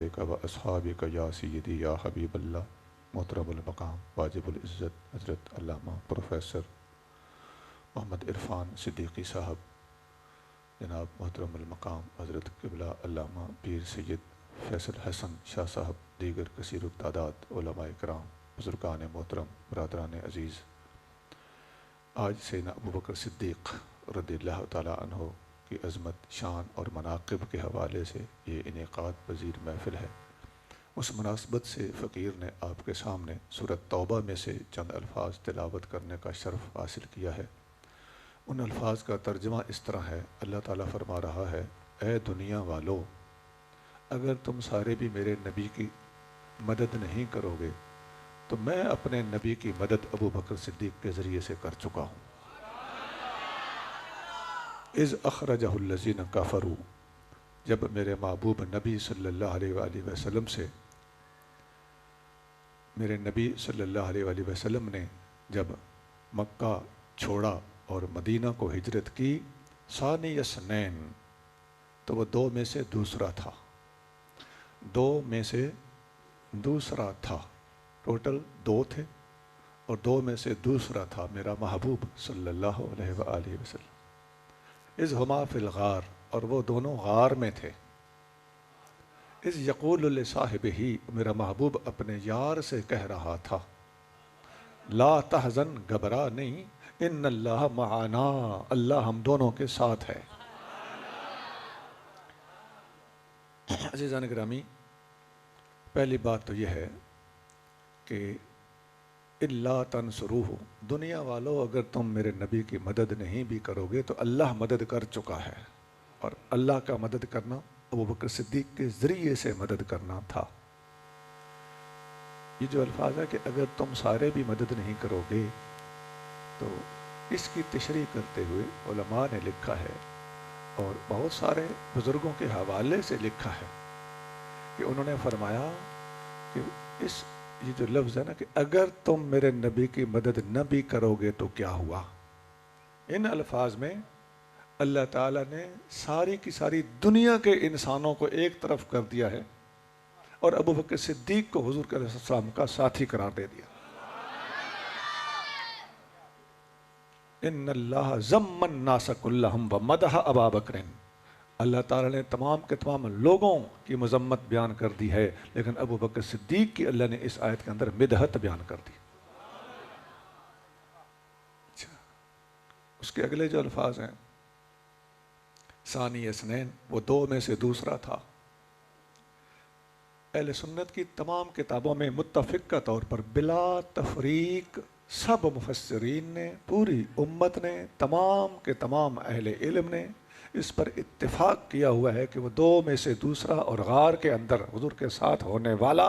آلک و اصحابک یا سیدی یا حبیب اللہ۔ محترم المقام واجب العزت حضرت علامہ پروفیسر محمد عرفان صدیقی صاحب، جناب محترم المقام حضرت قبلہ علامہ پیر سید فیصل حسن شاہ صاحب، دیگر کثیر التعداد علماء کرام، بزرگان محترم، برادران عزیز، آج سیدنا ابوبکر صدیق رضی اللہ تعالیٰ عنہ کی عظمت، شان اور مناقب کے حوالے سے یہ انعقاد پذیر محفل ہے۔ اس مناسبت سے فقیر نے آپ کے سامنے سورۃ توبہ میں سے چند الفاظ تلاوت کرنے کا شرف حاصل کیا ہے۔ ان الفاظ کا ترجمہ اس طرح ہے۔ اللہ تعالیٰ فرما رہا ہے، اے دنیا والو، اگر تم سارے بھی میرے نبی کی مدد نہیں کرو گے تو میں اپنے نبی کی مدد ابوبکر صدیق کے ذریعے سے کر چکا ہوں۔ اذ اخرجہ الذین کفروا، جب میرے محبوب نبی صلی اللہ علیہ وآلہ وسلم سے، میرے نبی صلی اللہ علیہ وآلہ وسلم نے جب مکہ چھوڑا اور مدینہ کو ہجرت کی، ثانی اثنین، تو وہ دو میں سے دوسرا تھا، دو میں سے دوسرا تھا، ٹوٹل دو تھے اور دو میں سے دوسرا تھا میرا محبوب صلی اللہ علیہ وآلہ وسلم۔ اذ ہما فی الغار، اور وہ دونوں غار میں تھے۔ اذ یقول لصاحبہ، میرا محبوب اپنے یار سے کہہ رہا تھا، لا تحزن، گھبرا نہیں، ان اللہ معنا، اللہ ہم دونوں کے ساتھ ہے۔ عزیزان گرامی، پہلی بات تو یہ ہے کہ الا تنصروہ، دنیا والو اگر تم میرے نبی کی مدد نہیں بھی کرو گے تو اللہ مدد کر چکا ہے، اور اللہ کا مدد کرنا ابوبکر صدیق کے ذریعے سے مدد کرنا تھا۔ یہ جو الفاظ ہے کہ اگر تم سارے بھی مدد نہیں کرو گے، تو اس کی تشریح کرتے ہوئے علماء نے لکھا ہے اور بہت سارے بزرگوں کے حوالے سے لکھا ہے کہ انہوں نے فرمایا کہ یہ جو لفظ ہے نا کہ اگر تم میرے نبی کی مدد نہ بھی کرو گے تو کیا ہوا، ان الفاظ میں اللہ تعالیٰ نے ساری کی ساری دنیا کے انسانوں کو ایک طرف کر دیا ہے اور ابوبکر صدیق کو حضور علیہ السلام کا ساتھی قرار دے دیا۔ ان اللہ ضم الناس کلہم ومدح ابا بکر، اللہ تعالیٰ نے تمام کے تمام لوگوں کی مذمت بیان کر دی ہے، لیکن ابوبکر صدیق کی اللہ نے اس آیت کے اندر مدحت بیان کر دی۔ اچھا، اس کے اگلے جو الفاظ ہیں، ثانی اثنین، وہ دو میں سے دوسرا تھا۔ اہل سنت کی تمام کتابوں میں متفقہ طور پر بلا تفریق سب مفسرین نے، پوری امت نے، تمام کے تمام اہل علم نے اس پر اتفاق کیا ہوا ہے کہ وہ دو میں سے دوسرا اور غار کے اندر حضور کے ساتھ ہونے والا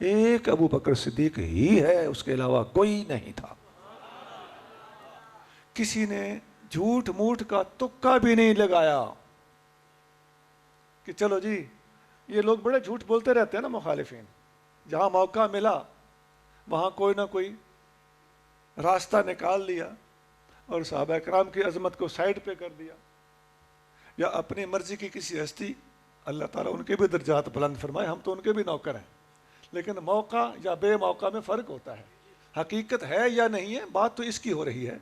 ایک ابوبکر صدیق ہی ہے، اس کے علاوہ کوئی نہیں تھا۔ کسی نے جھوٹ موٹ کا تکا بھی نہیں لگایا کہ چلو جی، یہ لوگ بڑے جھوٹ بولتے رہتے ہیں نا مخالفین، جہاں موقع ملا وہاں کوئی نہ کوئی راستہ نکال لیا اور صحابہ کرام کی عظمت کو سائڈ پہ کر دیا، یا اپنی مرضی کی کسی ہستی، اللہ تعالیٰ ان کے بھی درجات بلند فرمائے، ہم تو ان کے بھی نوکر ہیں، لیکن موقع یا بے موقع میں فرق ہوتا ہے، حقیقت ہے یا نہیں ہے، بات تو اس کی ہو رہی ہے۔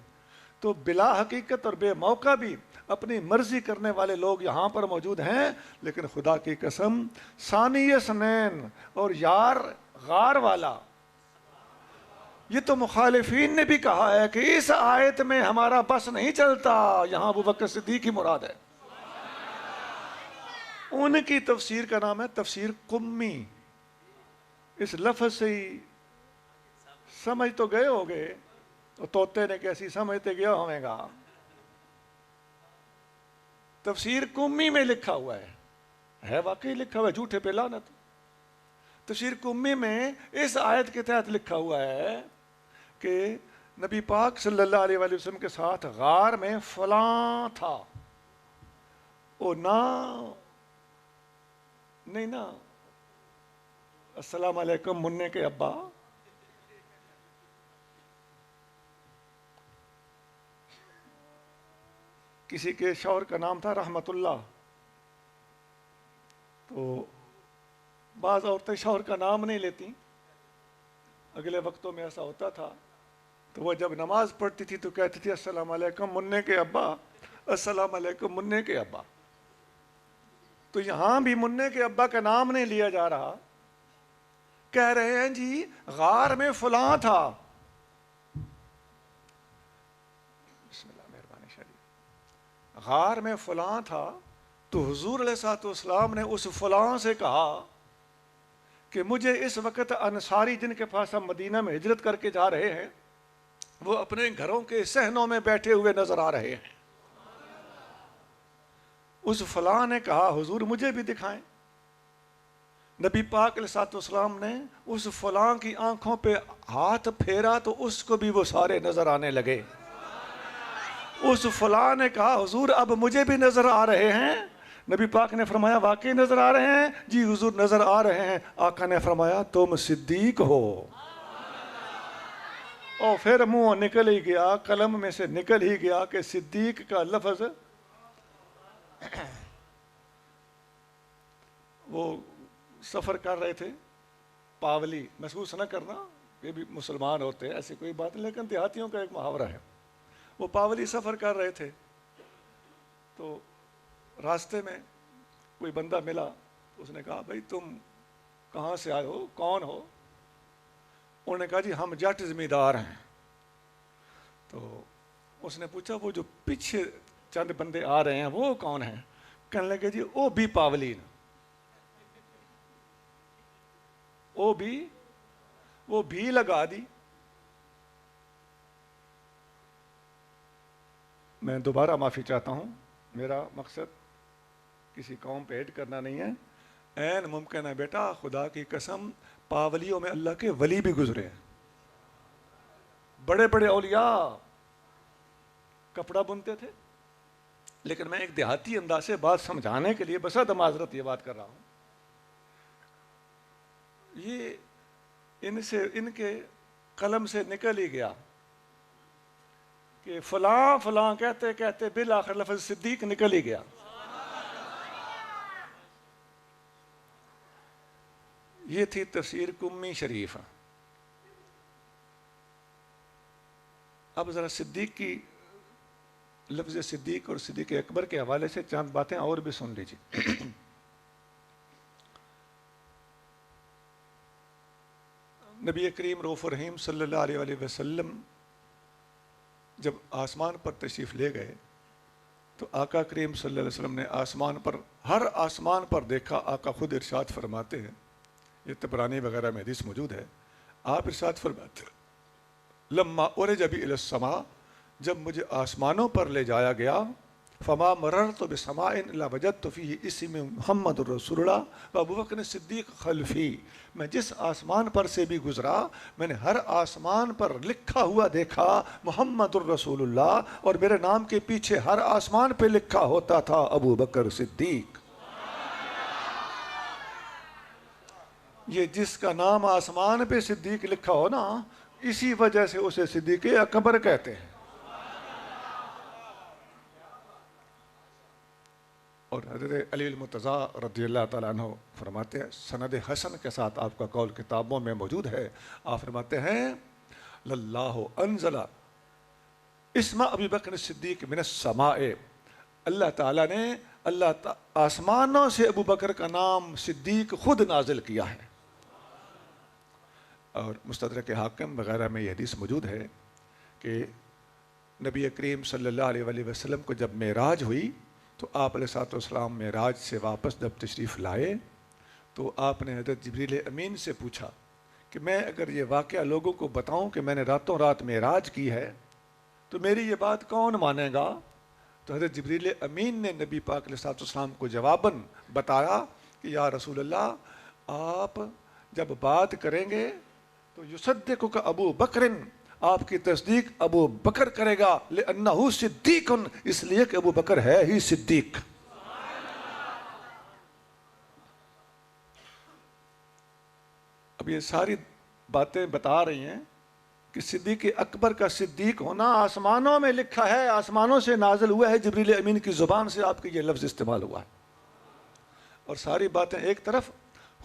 تو بلا حقیقت اور بے موقع بھی اپنی مرضی کرنے والے لوگ یہاں پر موجود ہیں، لیکن خدا کی قسم ثانی اثنین اور یار غار والا، یہ تو مخالفین نے بھی کہا ہے کہ اس آیت میں ہمارا بس نہیں چلتا، یہاں ابوبکر صدیق ہی مراد ہے۔ ان کی تفسیر کا نام ہے تفسیر قمی، اس لفظ سے ہی سمجھ تو گئے ہوگے، تو طوطے نے کیسی سمجھتے گیا ہوئے گا۔ تفسیر قمی میں لکھا ہوا ہے واقعی لکھا ہوا ہے، جھوٹے پہ لعنت۔ تفسیر قمی میں اس آیت کے تحت لکھا ہوا ہے کہ نبی پاک صلی اللہ علیہ وآلہ وسلم کے ساتھ غار میں فلاں تھا، نہیں نا السلام علیکم منع کے ابا، کسی کے شوہر کا نام تھا رحمت اللہ، تو بعض عورتیں شوہر کا نام نہیں لیتی. اگلے وقتوں میں ایسا ہوتا تھا تو وہ جب نماز پڑھتی تھی تو کہتی تھی السلام علیکم منع کے ابا، السلام علیکم منع کے ابا. تو یہاں بھی منع کے ابا کا نام نہیں لیا جا رہا، کہہ رہے ہیں جی غار میں فلاں تھا. بسم اللہ مہربانی شریف. غار میں فلاں تھا تو حضور علیہ الصلوۃ والسلام نے اس فلاں سے کہا کہ مجھے اس وقت انصاری جن کے پاس ہم مدینہ میں ہجرت کر کے جا رہے ہیں وہ اپنے گھروں کے صحنوں میں بیٹھے ہوئے نظر آ رہے ہیں. اس فلاں نے کہا حضور مجھے بھی دکھائیں. نبی پاک علیہ الصلوۃ والسلام نے اس فلاں کی آنکھوں پہ ہاتھ پھیرا تو اس کو بھی وہ سارے نظر آنے لگے. اس فلاں نے کہا حضور اب مجھے بھی نظر آ رہے ہیں. نبی پاک نے فرمایا واقعی نظر آ رہے ہیں؟ جی حضور نظر آ رہے ہیں. آقا نے فرمایا تم صدیق ہو. اور پھر منہ نکل ہی گیا، قلم میں سے نکل ہی گیا کہ صدیق کا لفظ. وہ سفر کر رہے تھے، پاولی محسوس نہ کرنا یہ بھی مسلمان ہوتے ہیں ایسی کوئی بات نہیں، لیکن دیہاتیوں کا ایک محاورہ ہے. وہ پاولی سفر کر رہے تھے تو راستے میں کوئی بندہ ملا. اس نے کہا بھائی تم کہاں سے آئے ہو، کون ہو؟ انہوں نے کہا جی ہم جٹ زمیندار ہیں. تو اس نے پوچھا وہ جو پیچھے چند بندے آ رہے ہیں وہ کون ہیں؟ کہنے لگے جی وہ بھی پاولین، وہ بھی لگا دی. میں دوبارہ معافی چاہتا ہوں، میرا مقصد کسی قوم پہ ایڈ کرنا نہیں ہے. عین ممکن ہے بیٹا خدا کی قسم پاولیوں میں اللہ کے ولی بھی گزرے ہیں، بڑے بڑے اولیاء کپڑا بنتے تھے. لیکن میں ایک دیہاتی انداز سے بات سمجھانے کے لیے بصد معذرت یہ بات کر رہا ہوں. یہ ان کے قلم سے نکل ہی گیا کہ فلاں فلاں کہتے کہتے بالآخر لفظ صدیق نکل ہی گیا. یہ تھی تفسیر کمی شریف. اب ذرا صدیق کی لفظ صدیق اور صدیق اکبر کے حوالے سے چند باتیں اور بھی سن لیجیے. نبی کریم رؤوف الرحیم صلی اللہ علیہ وسلم جب آسمان پر تشریف لے گئے تو آقا کریم صلی اللہ علیہ وسلم نے آسمان پر، ہر آسمان پر دیکھا. آقا خود ارشاد فرماتے ہیں، یہ طبرانی وغیرہ میں حدیث موجود ہے، آپ ارشاد فرماتے ہیں لما عرج بی الی السماء، جب مجھے آسمانوں پر لے جایا گیا، فما مررت بسماء الا وجدت فیہ اسم محمد الرسول اللہ و ابو بکر صدیق خلفی. میں جس آسمان پر سے بھی گزرا میں نے ہر آسمان پر لکھا ہوا دیکھا محمد الرسول اللہ، اور میرے نام کے پیچھے ہر آسمان پہ لکھا ہوتا تھا ابو بکر صدیق. یہ جس کا نام آسمان پہ صدیق لکھا ہو نا، اسی وجہ سے اسے صدیق اکبر کہتے ہیں. اور حضرت علی المرتضیٰ رضی اللہ تعالیٰ عنہ فرماتے ہیں، سند حسن کے ساتھ آپ کا قول کتابوں میں موجود ہے، آپ فرماتے ہیں للہ انزل اسم ابی بکر صدیق من السماء، اللہ تعالیٰ نے آسمانوں سے ابو بکر کا نام صدیق خود نازل کیا ہے. اور مستدرک حاکم وغیرہ میں یہ حدیث موجود ہے کہ نبی کریم صلی اللہ علیہ وسلم کو جب معراج ہوئی تو آپ علیہ الصلوۃ والسلام معراج سے واپس جب تشریف لائے تو آپ نے حضرت جبریل امین سے پوچھا کہ میں اگر یہ واقعہ لوگوں کو بتاؤں کہ میں نے راتوں رات معراج کی ہے تو میری یہ بات کون مانے گا؟ تو حضرت جبریل امین نے نبی پاک علیہ الصلوۃ والسلام کو جواباً بتایا کہ یا رسول اللہ، آپ جب بات کریں گے تو یصدقک ابو بکر، آپ کی تصدیق ابو بکر کرے گا، لأنہ صدیق، اس لیے کہ ابو بکر ہے ہی صدیق. اب یہ ساری باتیں بتا رہی ہیں کہ صدیق اکبر کا صدیق ہونا آسمانوں میں لکھا ہے، آسمانوں سے نازل ہوا ہے، جبریل امین کی زبان سے آپ کی یہ لفظ استعمال ہوا ہے. اور ساری باتیں ایک طرف،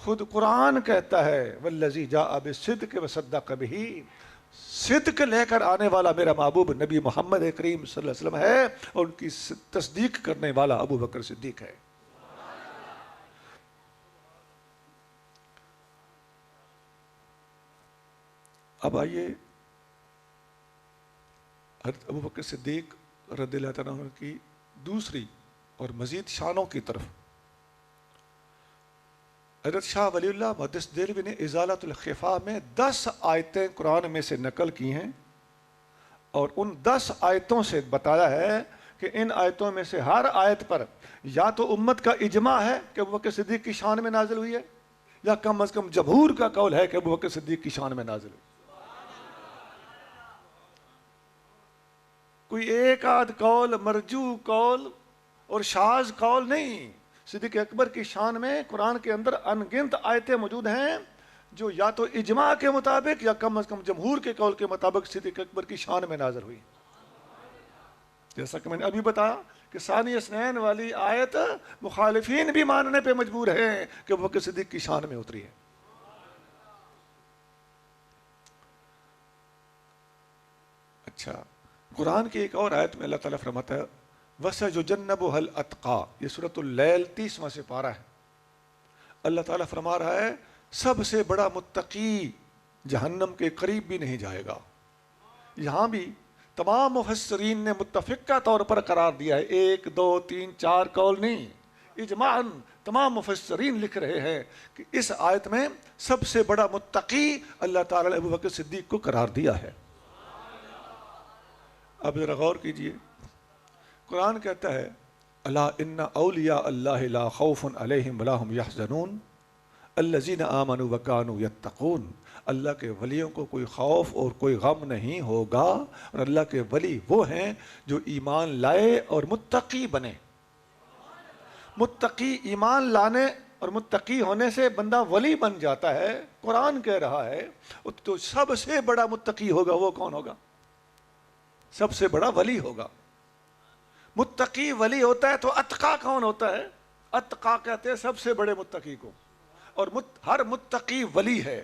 خود قرآن کہتا ہے والذی جاء بالصدق وصدق بہ، صدق لے کر آنے والا میرا محبوب نبی محمد کریم صلی اللہ علیہ وسلم ہے، اور ان کی تصدیق کرنے والا ابو بکر صدیق ہے۔ اب آئیے حضرت ابو بکر صدیق رضی اللہ تعالیٰ عنہ کی دوسری اور مزید شانوں کی طرف۔ حضرت شاہ ولی اللہ محدث دہلوی نے ازالۃ الخفا میں 10 آیتیں قرآن میں سے نقل کی ہیں، اور ان 10 آیتوں سے بتایا ہے کہ ان آیتوں میں سے ہر آیت پر یا تو امت کا اجماع ہے کہ ابو بکر صدیق کی شان میں نازل ہوئی ہے، یا کم از کم جمہور کا قول ہے کہ ابو بکر صدیق کی شان میں نازل ہوئی۔ کوئی ایک آدھ قول، مرجو قول اور شاذ قول نہیں۔ صدیق اکبر کی شان میں قرآن کے اندر ان گنت آیتیں موجود ہیں جو یا تو اجماع کے مطابق یا کم از کم جمہور کے قول کے مطابق صدیق اکبر کی شان میں نازل ہوئی۔ جیسا کہ میں نے ابھی بتایا کہ ثانی اثنین والی آیت مخالفین بھی ماننے پہ مجبور ہیں کہ ابو بکر صدیق کی شان میں اتری ہے۔ اچھا، قرآن کی ایک اور آیت میں اللہ تعالیٰ فرماتا ہے وَسَيُجَنَّبُهَا الْأَتْقَى، یہ سورۃ اللیل 30واں سپارہ ہے۔ اللہ تعالیٰ فرما رہا ہے سب سے بڑا متقی جہنم کے قریب بھی نہیں جائے گا۔ یہاں بھی تمام مفسرین نے متفقہ طور پر قرار دیا ہے، 1 2 3 4 قول نہیں، اجماعاً تمام مفسرین لکھ رہے ہیں کہ اس آیت میں سب سے بڑا متقی اللہ تعالیٰ نے ابو بکر صدیق کو قرار دیا ہے۔ اب ذرا غور کیجئے، قرآن کہتا ہے الا ان اولیاء اللہ لا خوف علیہم ولا هم یحزنون الذین آمنوا وکانوا یتقون، اللہ کے ولیوں کو کوئی خوف اور کوئی غم نہیں ہوگا، اور اللہ کے ولی وہ ہیں جو ایمان لائے اور متقی بنے۔ متقی ایمان لانے اور متقی ہونے سے بندہ ولی بن جاتا ہے۔ قرآن کہہ رہا ہے تو سب سے بڑا متقی ہوگا وہ کون ہوگا؟ سب سے بڑا ولی ہوگا۔ متقی ولی ہوتا ہے تو اتقا کون ہوتا ہے؟ اتقا کہتے ہیں سب سے بڑے متقی کو، اور ہر متقی ولی ہے۔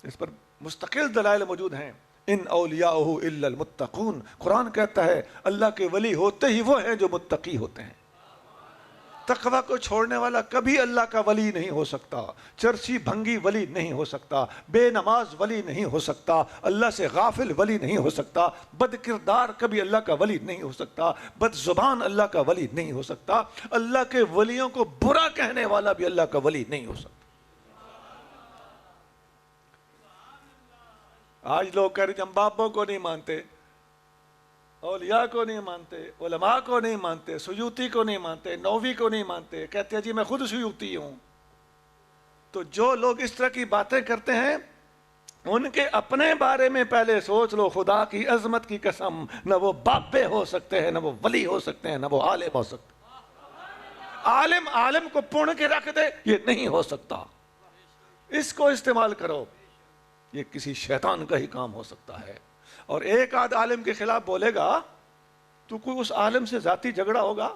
اس پر مستقل دلائل موجود ہیں۔ ان اولیاءہ الا المتقون، قرآن کہتا ہے اللہ کے ولی ہوتے ہی وہ ہیں جو متقی ہوتے ہیں۔ تقوی کو چھوڑنے والا کبھی اللہ کا ولی نہیں ہو سکتا، چرسی بھنگی ولی نہیں ہو سکتا، بے نماز ولی نہیں ہو سکتا، اللہ سے غافل ولی نہیں ہو سکتا، بد کردار کبھی اللہ کا ولی نہیں ہو سکتا، بد زبان اللہ کا ولی نہیں ہو سکتا، اللہ کے ولیوں کو برا کہنے والا بھی اللہ کا ولی نہیں ہو سکتا۔ آج لوگ کہہ رہے ہیں ہم باپوں کو نہیں مانتے، اولیاء کو نہیں مانتے، علماء کو نہیں مانتے، سیوطی کو نہیں مانتے، نووی کو نہیں مانتے، کہتے ہیں جی میں خود سیوطی ہوں۔ تو جو لوگ اس طرح کی باتیں کرتے ہیں ان کے اپنے بارے میں پہلے سوچ لو، خدا کی عظمت کی قسم، نہ وہ باپے ہو سکتے ہیں، نہ وہ ولی ہو سکتے ہیں، نہ وہ عالم ہو سکتے ہیں۔ عالم کو پون کے رکھ دے، یہ نہیں ہو سکتا۔ اس کو استعمال کرو، یہ کسی شیطان کا ہی کام ہو سکتا ہے۔ اور ایک آدھ عالم کے خلاف بولے گا تو کوئی اس عالم سے ذاتی جھگڑا ہوگا،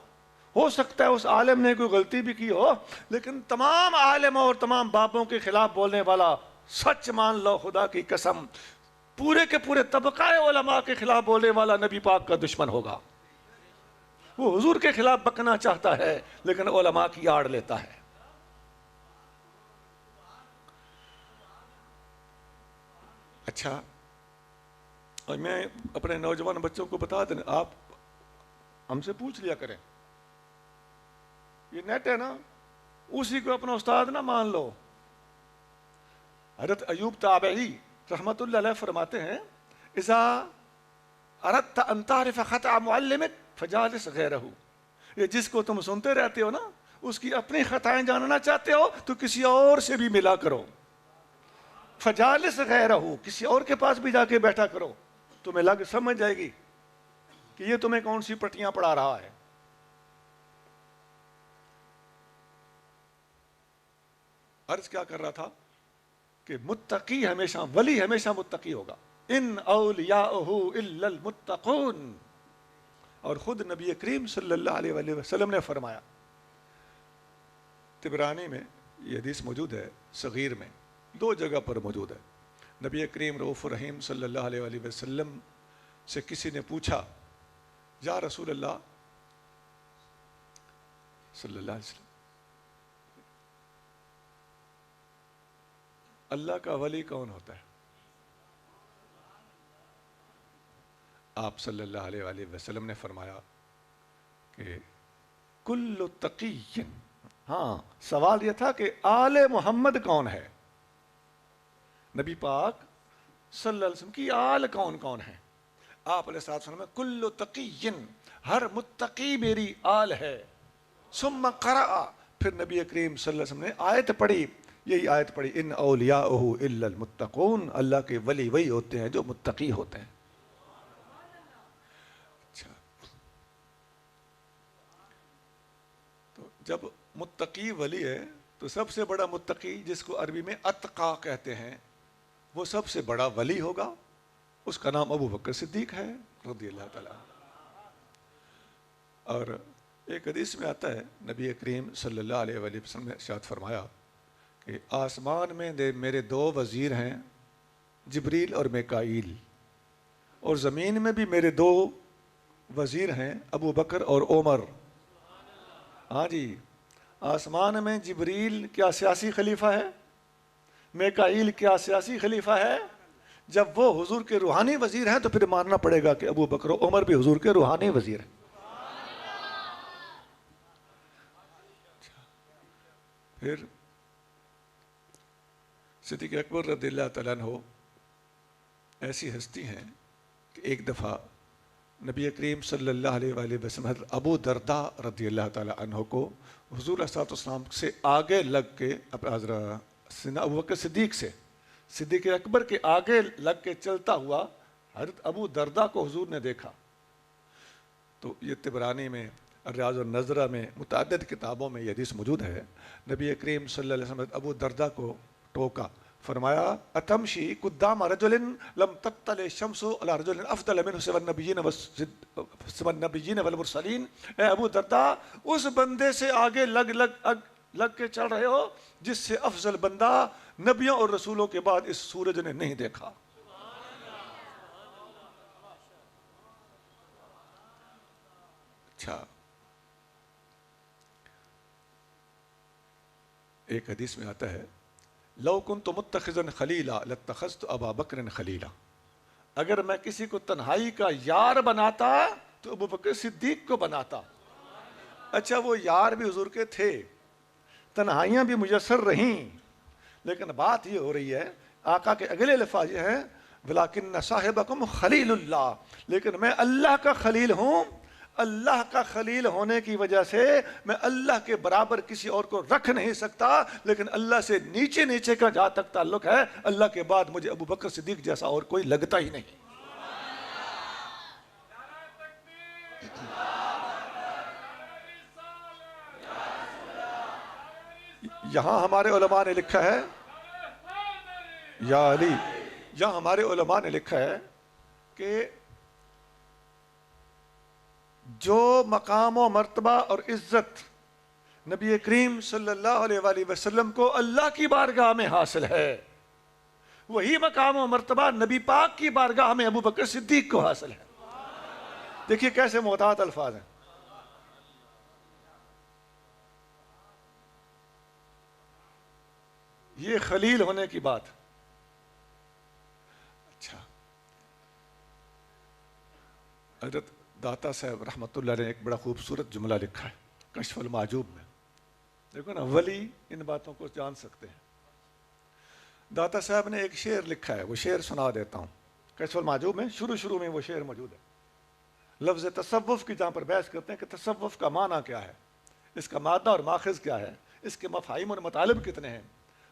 ہو سکتا ہے اس عالم نے کوئی غلطی بھی کی ہو، لیکن تمام عالموں اور تمام باپوں کے خلاف بولنے والا، سچ مان لو خدا کی قسم، پورے کے پورے طبقہ علماء کے خلاف بولنے والا نبی پاک کا دشمن ہوگا۔ وہ حضور کے خلاف بکنا چاہتا ہے لیکن علماء کی آڑ لیتا ہے۔ اچھا، اور میں اپنے نوجوان بچوں کو بتا دیں، آپ ہم سے پوچھ لیا کریں، یہ نیٹ ہے نا، اسی کو اپنا استاد نہ مان لو۔ حضرت ایوب تابعی رحمت اللہ علیہ فرماتے ہیں اذا اردت ان تعرف خطأ معلمک فجالس غیرہ، یہ جس کو تم سنتے رہتے ہو نا، اس کی اپنی خطائیں جاننا چاہتے ہو تو کسی اور سے بھی ملا کرو۔ فجالس غیرہ، کسی اور کے پاس بھی جا کے بیٹھا کرو، تمہیں لگ سمجھ جائے گی کہ یہ تمہیں کون سی پٹیاں پڑھا رہا ہے۔ عرض کیا کر رہا تھا کہ متقی ہمیشہ، ولی ہمیشہ متقی ہوگا۔ ان اولیاءہ الا المتقون، اور خود نبی کریم صلی اللہ علیہ وسلم نے فرمایا، طبرانی میں یہ حدیث موجود ہے صغیر میں، 2 جگہ پر موجود ہے۔ نبی کریم رؤوف الرحیم صلی اللہ علیہ وآلہ وسلم سے کسی نے پوچھا، یا رسول اللہ صلی اللہ علیہ وسلم، اللہ کا ولی کون ہوتا ہے؟ آپ صلی اللہ علیہ وآلہ وسلم نے فرمایا کہ کل تقی، ہاں سوال یہ تھا کہ آل محمد کون ہے، نبی پاک صلی اللہ علیہ وسلم کی آل کون کون ہے؟ آپ علیہ الصلوۃ والسلام کل تقی، ہر متقی میری آل ہے۔ ثم قرأ، پھر نبی کریم صلی اللہ علیہ وسلم نے آیت پڑھی، یہی آیت پڑھی، ان اولیاءہ الا المتقون، اللہ کے ولی وہی ہوتے ہیں جو متقی ہوتے ہیں۔ اچھا، تو جب متقی ولی ہے تو سب سے بڑا متقی، جس کو عربی میں اتقا کہتے ہیں، وہ سب سے بڑا ولی ہوگا، اس کا نام ابو بکر صدیق ہے رضی اللہ تعالیٰ عنہ۔ اور ایک حدیث میں آتا ہے، نبی کریم صلی اللہ علیہ وآلہ وسلم نے ارشاد فرمایا کہ آسمان میں میرے 2 وزیر ہیں، جبریل اور میکائیل، اور زمین میں بھی میرے 2 وزیر ہیں، ابو بکر اور عمر۔ ہاں جی، آسمان میں جبریل کیا سیاسی خلیفہ ہے، میکائیل کیا سیاسی خلیفہ ہے؟ جب وہ حضور کے روحانی وزیر ہیں تو پھر ماننا پڑے گا کہ ابو بکر و عمر بھی حضور کے روحانی وزیر ہیں۔ پھر صدیق اکبر رضی اللہ تعالیٰ عنہ ایسی ہستی ہیں کہ ایک دفعہ نبی کریم صلی اللہ علیہ وآلہ وسلم حضرت ابو درداء رضی اللہ تعالیٰ عنہ کو حضور صلی اللہ علیہ وسلم سے آگے لگ کے، حضرت ابو بکر صدیق سے، صدیق اکبر کے آگے لگ کے چلتا ہوا حضرت ابو درداء کو حضور نے دیکھا۔ تو یہ طبرانی میں، ریاض النظرہ میں، متعدد کتابوں میں یہ حدیث موجود ہے۔ نبی کریم صلی اللہ علیہ وسلم ابو درداء کو ٹوکا، فرمایا اتمشی قدام رجل لم تطلع الشمس علی رجل افضل منہ سوى النبیین والمرسلین، اے ابو درداء اس بندے سے آگے لگ کے چل رہے ہو جس سے افضل بندہ نبیوں اور رسولوں کے بعد اس سورج نے نہیں دیکھا۔ اچھا، ایک حدیث میں آتا ہے، لو کنت متخذا خلیلا لاتخذت ابا بکر خلیلا، اگر میں کسی کو تنہائی کا یار بناتا تو ابو بکر صدیق کو بناتا۔ اچھا، وہ یار بھی حضور کے تھے، تنہائیاں بھی میسر رہیں، لیکن بات یہ ہو رہی ہے، آقا کے اگلے الفاظ یہ ہیں، ولیکن صاحبکم خلیل اللہ، لیکن میں اللہ کا خلیل ہوں۔ اللہ کا خلیل ہونے کی وجہ سے میں اللہ کے برابر کسی اور کو رکھ نہیں سکتا، لیکن اللہ سے نیچے نیچے کا جہاں تک تعلق ہے، اللہ کے بعد مجھے ابو بکر صدیق جیسا اور کوئی لگتا ہی نہیں۔ یہاں ہمارے علماء نے لکھا ہے، یا علی، یہاں ہمارے علماء نے لکھا ہے کہ جو مقام و مرتبہ اور عزت نبی کریم صلی اللہ علیہ وآلہ وسلم کو اللہ کی بارگاہ میں حاصل ہے، وہی مقام و مرتبہ نبی پاک کی بارگاہ میں ابو بکر صدیق کو حاصل ہے۔ دیکھیے کیسے محتاط الفاظ ہیں۔ یہ خلیل ہونے کی بات۔ اچھا، حضرت داتا صاحب رحمۃ اللہ علیہ نے ایک بڑا خوبصورت جملہ لکھا ہے کشف المعجوب میں۔ دیکھو نا، ولی ان باتوں کو جان سکتے ہیں۔ داتا صاحب نے ایک شعر لکھا ہے، وہ شعر سنا دیتا ہوں۔ کشف المعجوب میں شروع میں وہ شعر موجود ہے۔ لفظ تصوف کی جہاں پر بحث کرتے ہیں کہ تصوف کا معنی کیا ہے، اس کا مادہ اور ماخذ کیا ہے، اس کے مفاہیم اور مطالب کتنے ہیں،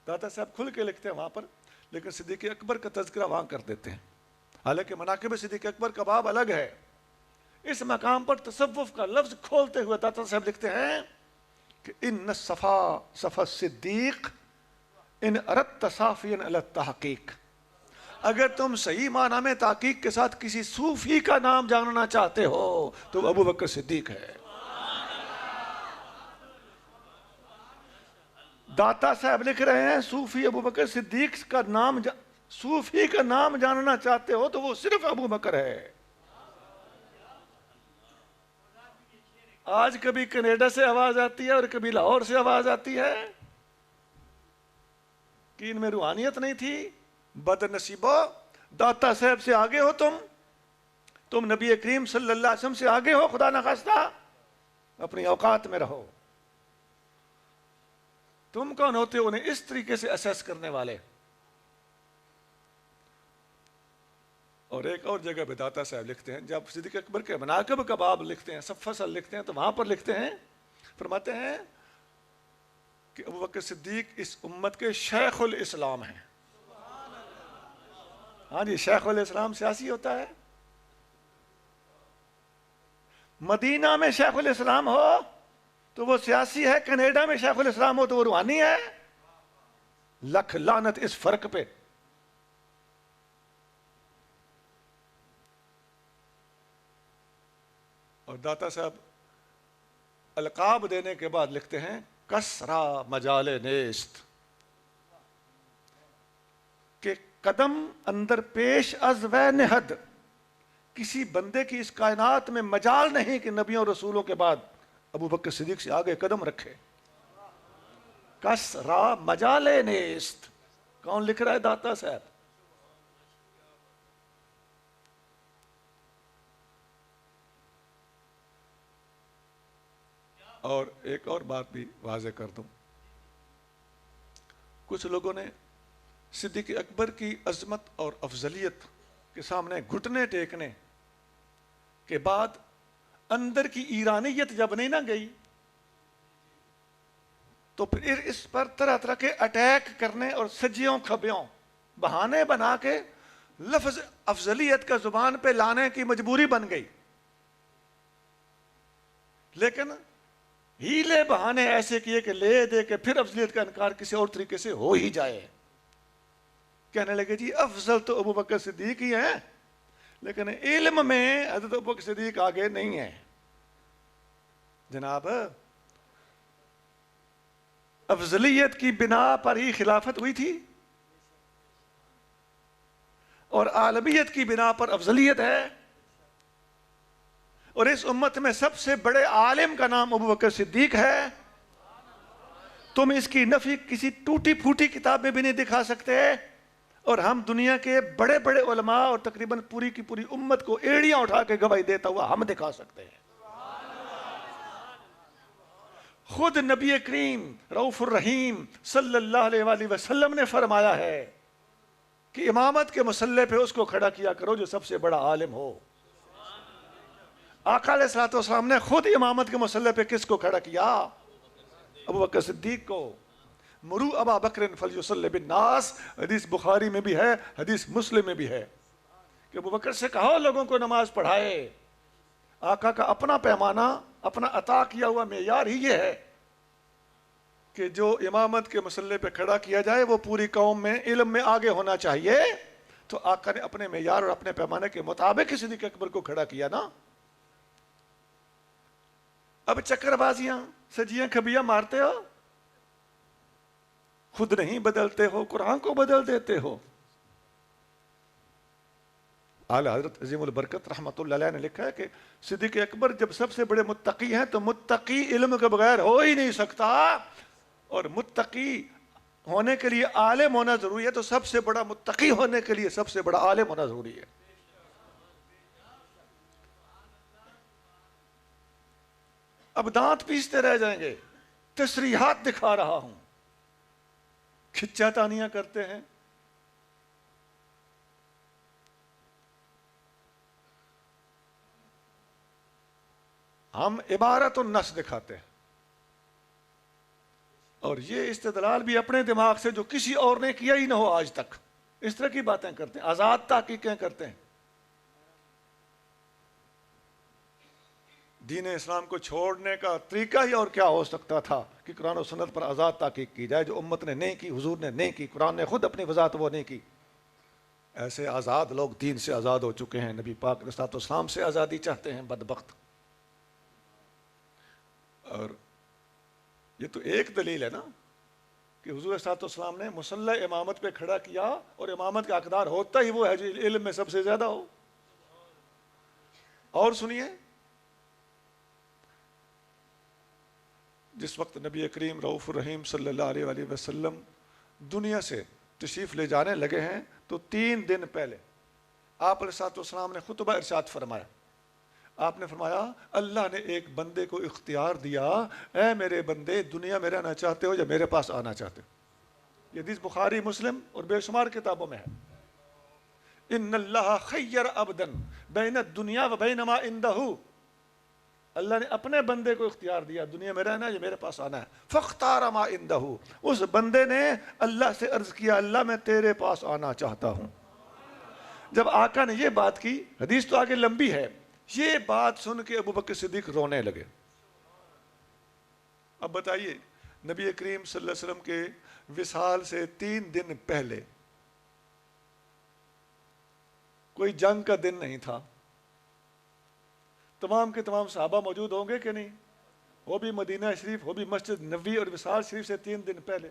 داتا صاحب کھل کے لکھتے ہیں وہاں پر، لیکن صدیق اکبر کا تذکرہ وہاں کر دیتے ہیں، حالانکہ مناقب صدیق اکبر کا باب الگ ہے۔ اس مقام پر تصوف کا لفظ کھولتے ہوئے داتا صاحب لکھتے ہیں کہ ان صفا الصدیق ان اردت صافیا علی التحقیق، اگر تم صحیح معنی میں تحقیق کے ساتھ کسی صوفی کا نام جاننا چاہتے ہو تو ابو بکر صدیق ہے۔ داتا صاحب لکھ رہے ہیں صوفی ابو بکر صدیق کا نام صوفی کا نام جاننا چاہتے ہو تو وہ صرف ابو بکر ہے. آج کبھی کینیڈا سے آواز آتی ہے اور کبھی لاہور سے آواز آتی ہے کہ ان میں روحانیت نہیں تھی. بد نصیبو، داتا صاحب سے آگے ہو تم نبی کریم صلی اللہ علیہ وسلم سے آگے ہو. خدا نخواستہ اپنی اوقات میں رہو. تم کون ہوتے ہو انہیں اس طریقے سے اسیس کرنے والے؟ اور ایک اور جگہ پہ داتا صاحب لکھتے ہیں، جب صدیق اکبر کے مناقب کا باب لکھتے ہیں، سب فصل لکھتے ہیں، تو وہاں پر لکھتے ہیں، فرماتے ہیں کہ ابو بکر صدیق اس امت کے شیخ الاسلام ہیں. ہاں جی، شیخ الاسلام سیاسی ہوتا ہے. مدینہ میں شیخ الاسلام ہو تو وہ سیاسی ہے، کینیڈا میں شیخ الاسلام ہو تو وہ روحانی ہے. لکھ لعنت اس فرق پہ. اور داتا صاحب القاب دینے کے بعد لکھتے ہیں کسرا مجال نیست، کہ قدم اندر پیش از و نہد، کسی بندے کی اس کائنات میں مجال نہیں کہ نبیوں اور رسولوں کے بعد ابو بکر صدیق سے آگے قدم رکھے. کسرا مجال نیست. کون لکھ رہا ہے؟ داتا صاحب. اور ایک اور بات بھی واضح کر دوں، کچھ لوگوں نے صدیق اکبر کی عظمت اور افضلیت کے سامنے گھٹنے ٹیکنے کے بعد اندر کی ایرانیت جب نہیں نہ گئی تو پھر اس پر طرح طرح کے اٹیک کرنے اور سجیوں کھبیوں بہانے بنا کے لفظ افضلیت کا زبان پہ لانے کی مجبوری بن گئی. لیکن ہیلے بہانے ایسے کیے کہ لے دے کے پھر افضلیت کا انکار کسی اور طریقے سے ہو ہی جائے. کہنے لگے جی افضل تو ابو بکر صدیق ہی ہیں، لیکن علم میں حضرت ابو بکر صدیق آگے نہیں ہے. جناب، افضلیت کی بنا پر ہی خلافت ہوئی تھی اور عالمیت کی بنا پر افضلیت ہے. اور اس امت میں سب سے بڑے عالم کا نام ابو بکر صدیق ہے. تم اس کی نفی کسی ٹوٹی پھوٹی کتاب میں بھی نہیں دکھا سکتے، اور ہم دنیا کے بڑے بڑے علماء اور تقریباً پوری کی پوری امت کو ایڑیاں اٹھا کے گواہی دیتا ہوا ہم دکھا سکتے ہیں. خود نبی کریم رؤوف الرحیم صلی اللہ علیہ وآلہ وسلم نے فرمایا ہے کہ امامت کے مصلی پہ اس کو کھڑا کیا کرو جو سب سے بڑا عالم ہو. آقا علیہ الصلوۃ والسلام نے خود امامت کے مصلی پہ کس کو کھڑا کیا؟ ابو بکر صدیق کو. مرو ابا بکر فلیصلی بالناس، حدیث بخاری میں بھی ہے، حدیث مسلم میں بھی ہے کہ ابو بکر سے کہو لوگوں کو نماز پڑھائے. آقا کا اپنا پیمانہ، اپنا عطا کیا ہوا معیار ہی یہ ہے کہ جو امامت کے مصلی پہ کھڑا کیا جائے وہ پوری قوم میں علم میں آگے ہونا چاہیے. تو آقا نے اپنے معیار اور اپنے پیمانے کے مطابق ہی صدیق اکبر کو کھڑا کیا نا. اب چکر بازیاں سجیاں کھبیاں مارتے ہو، خود نہیں بدلتے ہو، قرآن کو بدل دیتے ہو. اعلیٰ حضرت عظیم البرکت رحمۃ اللہ علیہ نے لکھا ہے کہ صدیق اکبر جب سب سے بڑے متقی ہیں تو متقی علم کے بغیر ہو ہی نہیں سکتا، اور متقی ہونے کے لیے عالم ہونا ضروری ہے، تو سب سے بڑا متقی ہونے کے لیے سب سے بڑا عالم ہونا ضروری ہے. اب دانت پیستے رہ جائیں گے. تصریحات دکھا رہا ہوں، کھچا تانیاں کرتے ہیں. ہم عبارت النص دکھاتے ہیں، اور یہ استدلال بھی اپنے دماغ سے جو کسی اور نے کیا ہی نہ ہو آج تک. اس طرح کی باتیں کرتے ہیں، آزاد تحقیقیں کرتے ہیں. دین اسلام کو چھوڑنے کا طریقہ ہی اور کیا ہو سکتا تھا کہ قرآن و سنت پر آزاد تحقیق کی جائے، جو امت نے نہیں کی، حضور نے نہیں کی، قرآن نے خود اپنی وضاحت وہ نہیں کی. ایسے آزاد لوگ دین سے آزاد ہو چکے ہیں، نبی پاک علیہ الصلوۃ والسلام سے آزادی چاہتے ہیں، بدبخت. اور یہ تو ایک دلیل ہے نا. کہ حضور صلی اللہ علیہ وسلم نے مصلی امامت پہ کھڑا کیا اور امامت کا حقدار ہوتا ہی وہ ہے جو علم میں سب سے زیادہ ہو. اور سنیے، جس وقت نبی کریم رؤوف الرحیم صلی اللہ علیہ وآلہ وسلم دنیا سے تشریف لے جانے لگے ہیں تو 3 دن پہلے آپ علیہ السلام نے خطبہ ارشاد فرمایا. آپ نے فرمایا اللہ نے ایک بندے کو اختیار دیا، اے میرے بندے دنیا میں رہنا چاہتے ہو یا میرے پاس آنا چاہتے ہو. یہ حدیث بخاری مسلم اور بے شمار کتابوں میں ہے. ان اللہ خیر عبدا بین الدنیا و بین ما عنده، اللہ نے اپنے بندے کو اختیار دیا دنیا میں رہنا ہے یا میرے پاس آنا ہے. فاختار ما عنده، اس بندے نے اللہ سے عرض کیا اللہ میں تیرے پاس آنا چاہتا ہوں. جب آقا نے یہ بات کی، حدیث تو آگے لمبی ہے، یہ بات سن کے ابو بکر صدیق رونے لگے. اب بتائیے نبی کریم صلی اللہ علیہ وسلم کے وصال سے 3 دن پہلے کوئی جنگ کا دن نہیں تھا. تمام کے تمام صحابہ موجود ہوں گے کہ نہیں؟ وہ بھی مدینہ شریف، وہ بھی مسجد نبوی اور وصال شریف سے 3 دن پہلے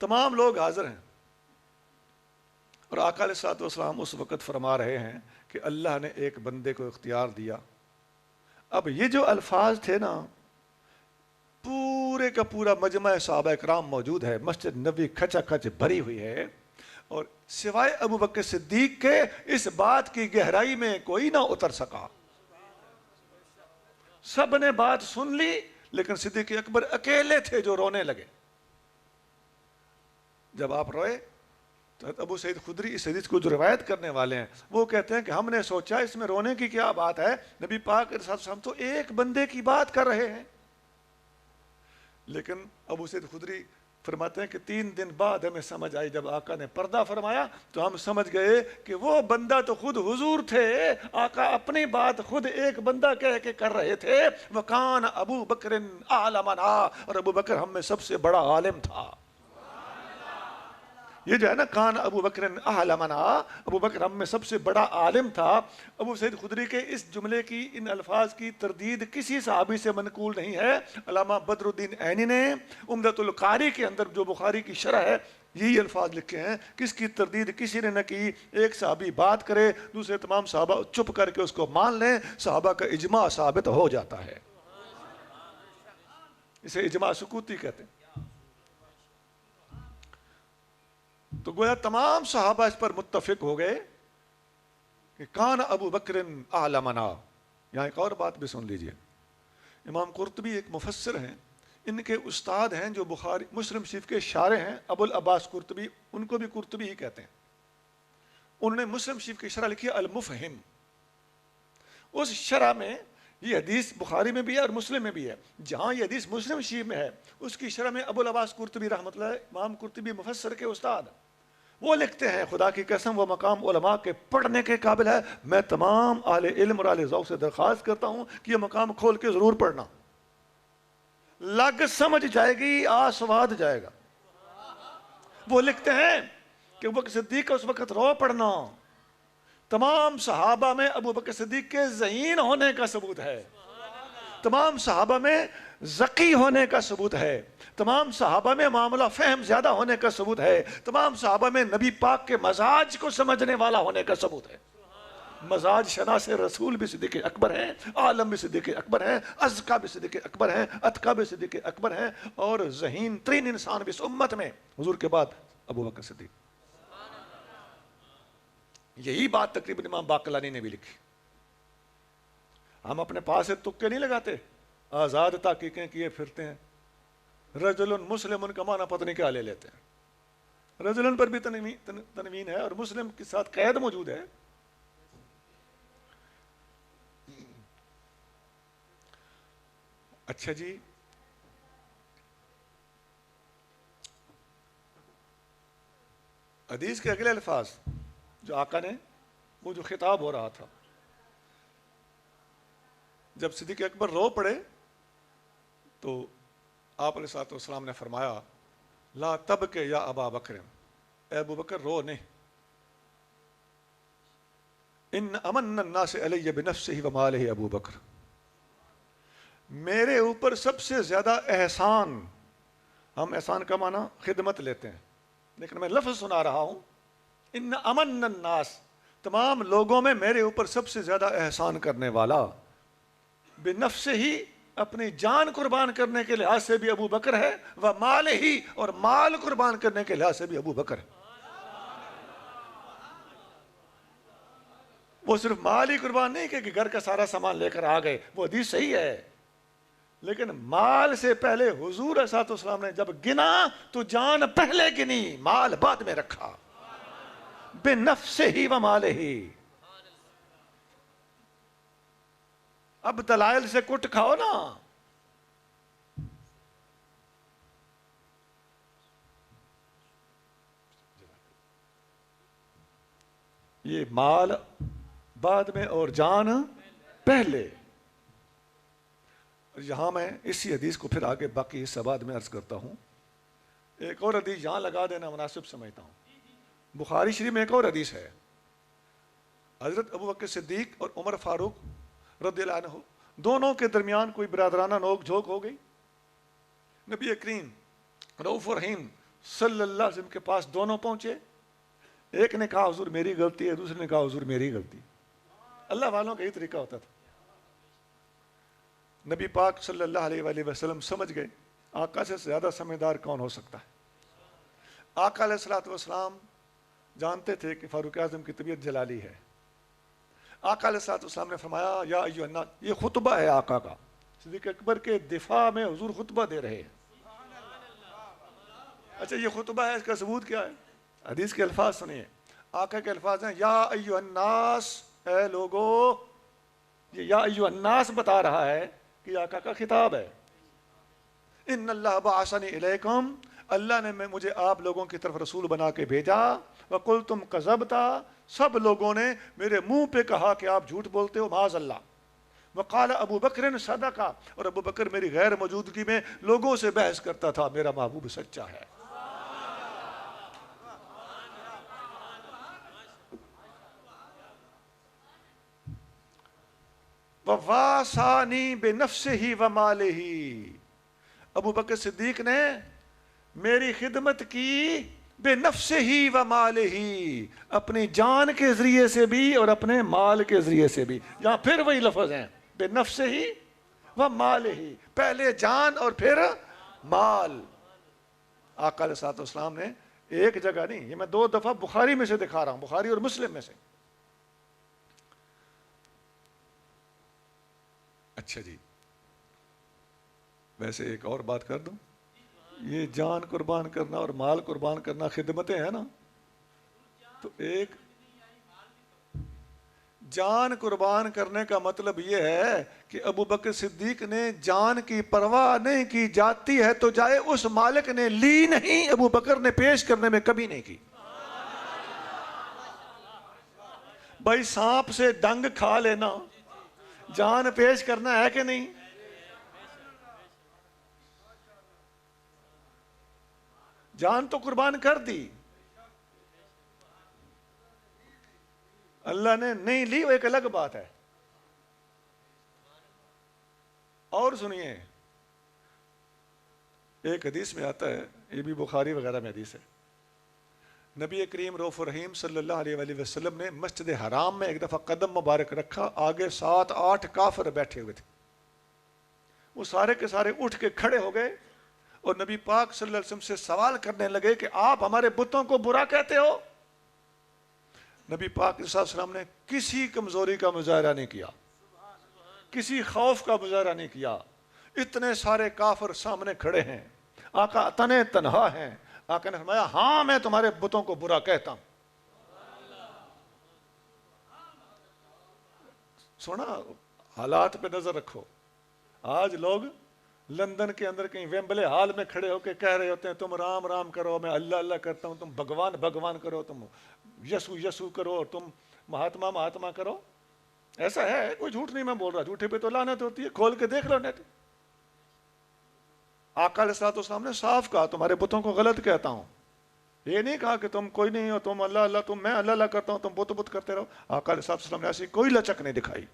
تمام لوگ حاضر ہیں. اور آقا علیہ الصلوۃ والسلام اس وقت فرما رہے ہیں کہ اللہ نے ایک بندے کو اختیار دیا. اب یہ جو الفاظ تھے نا، پورے کا پورا مجمع صحابہ کرام موجود ہے، مسجد نبوی کھچا کھچ بھری ہوئی ہے، اور سوائے ابو بکر صدیق کے اس بات کی گہرائی میں کوئی نہ اتر سکا. سب نے بات سن لی لیکن صدیق اکبر اکیلے تھے جو رونے لگے. جب آپ روئے تو ابو سعید خدری اس حدیث کو جو روایت کرنے والے ہیں وہ کہتے ہیں کہ ہم نے سوچا اس میں رونے کی کیا بات ہے، نبی پاک علیہ السلام تو ایک بندے کی بات کر رہے ہیں. لیکن ابو سعید خدری فرماتے ہیں کہ 3 دن بعد ہمیں سمجھ آئی، جب آقا نے پردہ فرمایا تو ہم سمجھ گئے کہ وہ بندہ تو خود حضور تھے. آقا اپنی بات خود ایک بندہ کہہ کے کر رہے تھے. وَكَانَ أَبُو بَكْرٍ أَعْلَمَنَا، اور ابو بکر ہم میں سب سے بڑا عالم تھا. یہ جو ہے نا کان ابو بکر اعلمنا، ابو بکر ہم میں سب سے بڑا عالم تھا. ابو سعید خدری کے اس جملے کی، ان الفاظ کی تردید کسی صحابی سے منقول نہیں ہے. علامہ بدر الدین عینی نے عمدۃ القاری کے اندر جو بخاری کی شرح ہے یہی الفاظ لکھے ہیں کہ اس کی تردید کسی نے نہ کی. ایک صحابی بات کرے دوسرے تمام صحابہ چپ کر کے اس کو مان لیں، صحابہ کا اجماع ثابت ہو جاتا ہے. اسے اجماع سکوتی کہتے ہیں. تو گویا تمام صحابہ اس پر متفق ہو گئے کہ کان ابو بکر اعلمنا. یہاں ایک اور بات بھی سن لیجئے. امام قرطبی ایک مفسر ہیں، ان کے استاد ہیں جو بخاری مسلم شریف کے شارح ہیں، ابو العباس قرطبی، ان کو بھی قرطبی ہی کہتے ہیں. انہوں نے مسلم شریف کی شرح لکھی المفہم. اس شرح میں یہ حدیث بخاری میں بھی ہے اور مسلم میں بھی ہے. جہاں یہ حدیث مسلم شریف میں ہے اس کی شرح میں ابو العباس قرطبی رحمۃ اللہ، امام قرطبی مفسر کے استاد، وہ لکھتے ہیں خدا کی قسم وہ مقام علماء کے پڑھنے کے قابل ہے. میں تمام اہل علم اور اہل ذوق سے درخواست کرتا ہوں کہ یہ مقام کھول کے ضرور پڑھنا. لگ سمجھ جائے گی، آسواد جائے گا. وہ لکھتے ہیں کہ ابو بکر صدیق کا اس وقت رو پڑھنا تمام صحابہ میں ابو بکر صدیق کے ذہین ہونے کا ثبوت ہے، تمام صحابہ میں ذکی ہونے کا ثبوت ہے، تمام صحابہ میں معاملہ فہم زیادہ ہونے کا ثبوت ہے، تمام صحابہ میں نبی پاک کے مزاج کو سمجھنے والا ہونے کا ثبوت ہے. مزاج شناس رسول بھی صدیق اکبر ہیں، عالم بھی صدیق اکبر ہیں، ازکا بھی صدیق اکبر ہیں، اتقا بھی صدیق اکبر ہیں، اور ذہین ترین انسان بھی اس امت میں حضور کے بعد ابو بکر صدیق. یہی بات تقریباً امام باقلانی نے بھی لکھی. ہم اپنے پاس سے تکے نہیں لگاتے، آزاد تحقیقیں کیے پھرتے ہیں. رجل مسلم کا معنی پتہ نہیں کیا لے لیتے ہیں. رجل پر بھی تنوین ہے اور مسلم کے ساتھ قید موجود ہے. اچھا جی، حدیث کے اگلے الفاظ جو آقا نے، وہ جو خطاب ہو رہا تھا، جب صدیق اکبر رو پڑے تو آپ علیہ الصلوۃ والسلام نے فرمایا لا تبکے یا ابا بکر، اے ابو بکر رو نہیں. ان امن الناس علی بنفسہ ومالہ ابو بکر، میرے اوپر سب سے زیادہ احسان ہم احسان کا معنی خدمت لیتے ہیں، لیکن میں لفظ سنا رہا ہوں، ان امن الناس، تمام لوگوں میں میرے اوپر سب سے زیادہ احسان کرنے والا بنفس ہی، اپنی جان قربان کرنے کے لحاظ سے بھی ابو بکر ہے، و مال ہی، اور مال قربان کرنے کے لحاظ سے بھی ابو بکر ہے۔ وہ صرف مال ہی قربان نہیں کہ گھر کا سارا سامان لے کر آ گئے، وہ حدیث صحیح ہے، لیکن مال سے پہلے حضور صلی اللہ علیہ وسلم نے جب گنا تو جان پہلے گنی، مال بعد میں رکھا، بنفس ہی و مال ہی۔ اب دلائل سے کٹ کھاؤ نا، یہ مال بعد میں اور جان پہلے۔ یہاں میں اسی حدیث کو پھر آگے باقی حصہ بعد میں عرض کرتا ہوں۔ ایک اور حدیث یہاں لگا دینا مناسب سمجھتا ہوں، بخاری شریف میں ایک اور حدیث ہے، حضرت ابو بکر صدیق اور عمر فاروق رضی اللہ عنہ دونوں کے درمیان کوئی برادرانہ نوک جھوک ہو گئی، نبی کریم رؤوف رحیم صلی اللہ علیہ وسلم کے پاس دونوں پہنچے، ایک نے کہا حضور میری غلطی ہے، دوسرے نے کہا حضور میری غلطی۔ اللہ والوں کا یہ طریقہ ہوتا تھا۔ نبی پاک صلی اللہ علیہ وآلہ وسلم سمجھ گئے آقا سے زیادہ سمجھدار کون ہو سکتا ہے۔ آقا علیہ الصلوۃ والسلام جانتے تھے کہ فاروق اعظم کی طبیعت جلالی ہے۔ آقا علیہ الصلوۃ والسلام نے فرمایا یا ایھا الناس، یہ خطبہ ہے آقا کا، صدیق اکبر کے دفاع میں حضور خطبہ دے رہے ہیں۔ اچھا یہ خطبہ ہے، اس کا ثبوت کیا ہے؟ حدیث کے الفاظ سنیے، آقا کے الفاظ ہیں یا ایھا الناس، اے لوگو، یہ یا ایھا الناس بتا رہا ہے کہ آقا کا خطاب ہے۔ ان اللہ بعثنی الیکم، اللہ نے مجھے آپ لوگوں کی طرف رسول بنا کے بھیجا، وقلتم کذبتا، سب لوگوں نے میرے منہ پہ کہا کہ آپ جھوٹ بولتے ہو، معاذ اللہ۔ وقال ابو بکر صدقہ، اور ابو بکر میری غیر موجودگی میں لوگوں سے بحث کرتا تھا، میرا محبوب سچا ہے۔ وَوَاسَانِي بِنَفْسِهِ وَمَالِهِ، ابو بکر صدیق نے میری خدمت کی بِنَفْسِهِ وَمَالِهِ، اپنی جان کے ذریعے سے بھی اور اپنے مال کے ذریعے سے بھی۔ یہاں پھر وہی لفظ ہیں بِنَفْسِهِ وَمَالِهِ، پہلے جان اور پھر مال۔ آقا علیہ الصلوۃ والسلام نے ایک جگہ نہیں، یہ میں 2 دفعہ بخاری میں سے دکھا رہا ہوں، بخاری اور مسلم میں سے۔ اچھا جی، ویسے ایک اور بات کر دوں، یہ جان قربان کرنا اور مال قربان کرنا خدمتیں ہیں نا، تو ایک جان قربان کرنے کا مطلب یہ ہے کہ ابو بکر صدیق نے جان کی پرواہ نہیں کی، جاتی ہے تو جائے، اس مالک نے لی نہیں، ابو بکر نے پیش کرنے میں کبھی نہیں کی۔ بھائی سانپ سے ڈنگ کھا لینا جان پیش کرنا ہے کہ نہیں؟ جان تو قربان کر دی، اللہ نے نہیں لی، وہ ایک الگ بات ہے۔ اور سنیے، ایک حدیث میں آتا ہے، یہ بھی بخاری وغیرہ میں حدیث ہے، نبی کریم رؤوف الرحیم صلی اللہ علیہ وآلہ وسلم نے مسجد حرام میں ایک دفعہ قدم مبارک رکھا، آگے 7-8 کافر بیٹھے ہوئے تھے، وہ سارے کے سارے اٹھ کے کھڑے ہو گئے اور نبی پاک صلی اللہ علیہ وسلم سے سوال کرنے لگے کہ آپ ہمارے بتوں کو برا کہتے ہو؟ نبی پاک صلی اللہ علیہ وسلم نے کسی کمزوری کا مظاہرہ نہیں کیا، کسی خوف کا مظاہرہ نہیں کیا، اتنے سارے کافر سامنے کھڑے ہیں، آقا تنے تنہا ہیں، آقا نے فرمایا ہاں میں تمہارے بتوں کو برا کہتا ہوں۔ سونا، حالات پہ نظر رکھو، آج لوگ لندن کے اندر کہیں ویمبلے ہال میں کھڑے ہو کے کہہ رہے ہوتے ہیں تم رام رام کرو، میں اللہ اللہ کرتا ہوں، تم بھگوان بھگوان کرو، تم یسو یسو کرو، اور تم مہاتما مہاتما کرو۔ ایسا ہے، کوئی جھوٹ نہیں میں بول رہا، جھوٹے پہ تو لعنت ہوتی ہے، کھول کے دیکھ لو نیٹ۔ آقا علیہ الصلوۃ والسلام نے صاف کہا تمہارے بتوں کو غلط کہتا ہوں، یہ نہیں کہا کہ تم کوئی نہیں ہو، تم اللہ اللہ، تم میں اللہ اللہ کرتا ہوں، تم بت بت کرتے رہو۔ آقا علیہ الصلوۃ والسلام نے ایسی کوئی لچک نہیں دکھائی۔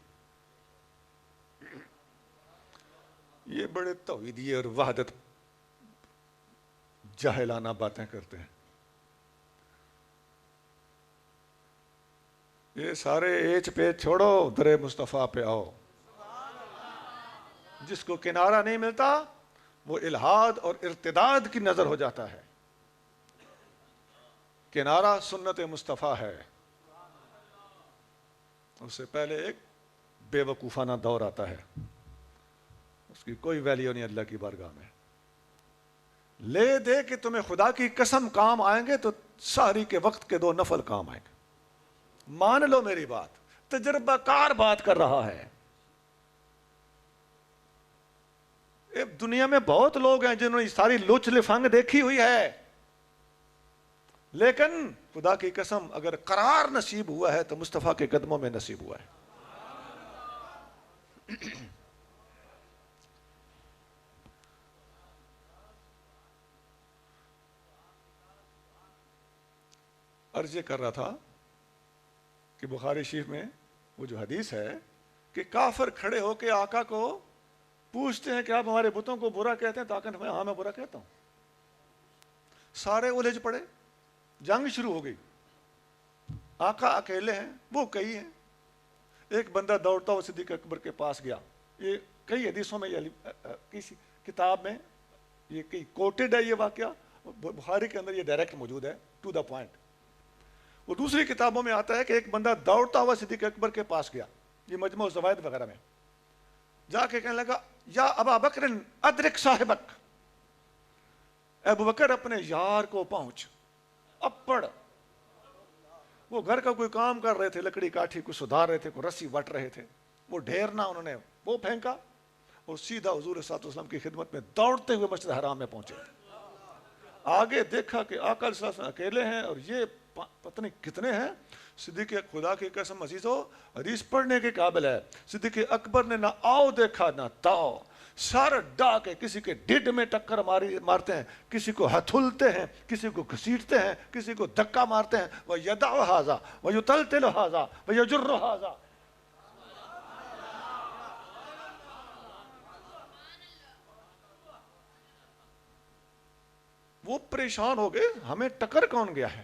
یہ بڑے توحیدی اور وحدت جاہلانہ باتیں کرتے ہیں. یہ سارے ایچ پہ چھوڑو, در مصطفیٰ پہ آؤ. جس کو کنارہ نہیں ملتا وہ الحاد اور ارتداد کی نظر ہو جاتا ہے. کنارہ سنت مصطفیٰ ہے. اس سے پہلے ایک بے وقوفانہ دور آتا ہے, اس کی کوئی ویلیو نہیں اللہ کی بارگاہ میں. لے دے کہ تمہیں خدا کی قسم کام آئیں گے تو ساری کے وقت کے 2 نفل کام آئیں گے. مان لو میری بات, تجربہ کار بات کر رہا ہے. دنیا میں بہت لوگ ہیں جنہوں نے ساری لچ لفنگ دیکھی ہوئی ہے, لیکن خدا کی قسم اگر قرار نصیب ہوا ہے تو مصطفیٰ کے قدموں میں نصیب ہوا ہے. عرض یہ کر رہا تھا کہ بخاری شریف میں وہ جو حدیث ہے کہ کافر کھڑے ہو کے آقا کو پوچھتے ہیں کہ آپ ہمارے بتوں کو برا کہتے ہیں, تو آقا نے فرمایا ہاں میں برا کہتا ہوں. سارے الجھ پڑے, جنگ شروع ہو گئی. آقا اکیلے ہیں, وہ کئی ہیں. ایک بندہ دوڑتا ہوا صدیق اکبر کے پاس گیا. یہ کئی حدیثوں میں, کسی کتاب میں یہ کئی کوٹڈ ہے یہ واقعہ, بخاری کے اندر یہ ڈائریکٹ موجود ہے, ٹو دا پوائنٹ. وہ دوسری کتابوں میں آتا ہے کہ ایک بندہ دوڑتا ہوا صدیق اکبر کے پاس گیا, یہ مجموع الزوائد وغیرہ میں, جا کے کہنے لگا یا ابا بکر ادرک صاحبک, ابو بکر اپنے یار کو پہنچ. اب پڑھ, وہ گھر کا کوئی کام کر رہے تھے, لکڑی کاٹھی کو سدھار رہے تھے, کوئی رسی وٹ رہے تھے. وہ ڈھیرنا انہوں نے وہ پھینکا اور سیدھا حضور صلی اللہ علیہ وسلم کی خدمت میں دوڑتے ہوئے مسجد حرام میں پہنچے. آگے دیکھا کہ آقا صلی اللہ علیہ وسلم اکیلے ہیں اور یہ پتہ نہیں کتنے ہیں. صدیق خدا کی قسم عزیزو حدیث پڑھنے کے قابل ہے. صدیق اکبر نے نہ آؤ دیکھا نہ تاؤ, سر ڈا کے کسی کے ڈڈ میں ٹکر مارتے ہیں, کسی کو ہتھلتے ہیں, کسی کو گھسیٹتے ہیں, کسی کو دھکا مارتے ہیں. وہ یدع ھذا و یطلطل ھذا و یجر ھذا. وہ پریشان ہو گئے, ہمیں ٹکر کون گیا ہے.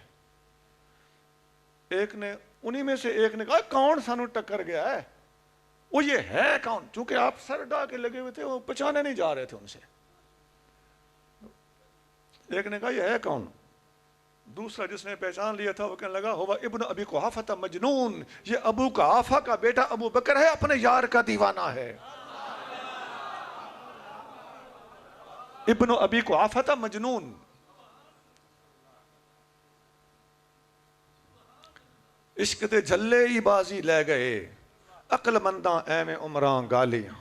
ایک نے انہی میں سے ایک نے کہا کون سانو ٹکر گیا ہے, وہ یہ ہے کون. چونکہ آپ سر ڈا کے لگے ہوئے تھے, وہ پہچانے نہیں جا رہے تھے ان سے. ایک نے کہا یہ ہے کون. دوسرا جس نے پہچان لیا تھا وہ کہنے لگا ہوا ابن ابی قحافہ مجنون, یہ ابو قحافہ کا بیٹا ابو بکر ہے, اپنے یار کا دیوانہ ہے. ابن ابی قحافہ مجنون. عشق دے جھلے ہی بازی لے گئے, عقل منداں ایویں عمراں گالیاں.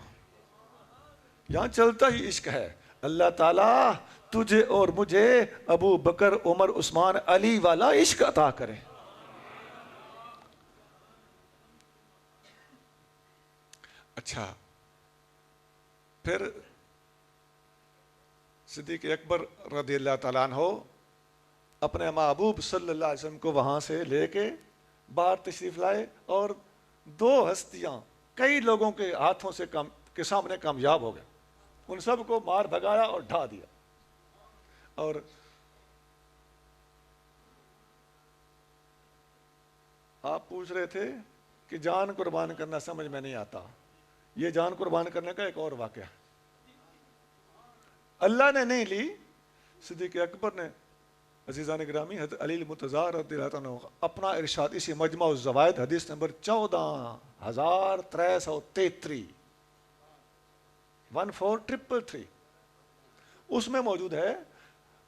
یہاں چلتا ہی عشق ہے. اللہ تعالیٰ تجھے اور مجھے ابو بکر عمر عثمان علی والا عشق عطا کرے. اچھا, پھر صدیق اکبر رضی اللہ تعالیٰ عنہ اپنے محبوب صلی اللہ علیہ وسلم کو وہاں سے لے کے باہر تشریف لائے, اور 2 ہستیاں کئی لوگوں کے ہاتھوں سے کے سامنے کامیاب ہو گئے. ان سب کو مار بھگایا اور ڈھا دیا. اور آپ پوچھ رہے تھے کہ جان قربان کرنا سمجھ میں نہیں آتا. یہ جان قربان کرنے کا ایک اور واقعہ ہے. اللہ نے نہیں لی, صدیق اکبر نے. عزیزان گرامی, حضرت علی المرتضیٰ رضی اللہ عنہ اپنا ارشاد اسی مجمع الزوائد حدیث نمبر 14333 14333 اس میں موجود ہے.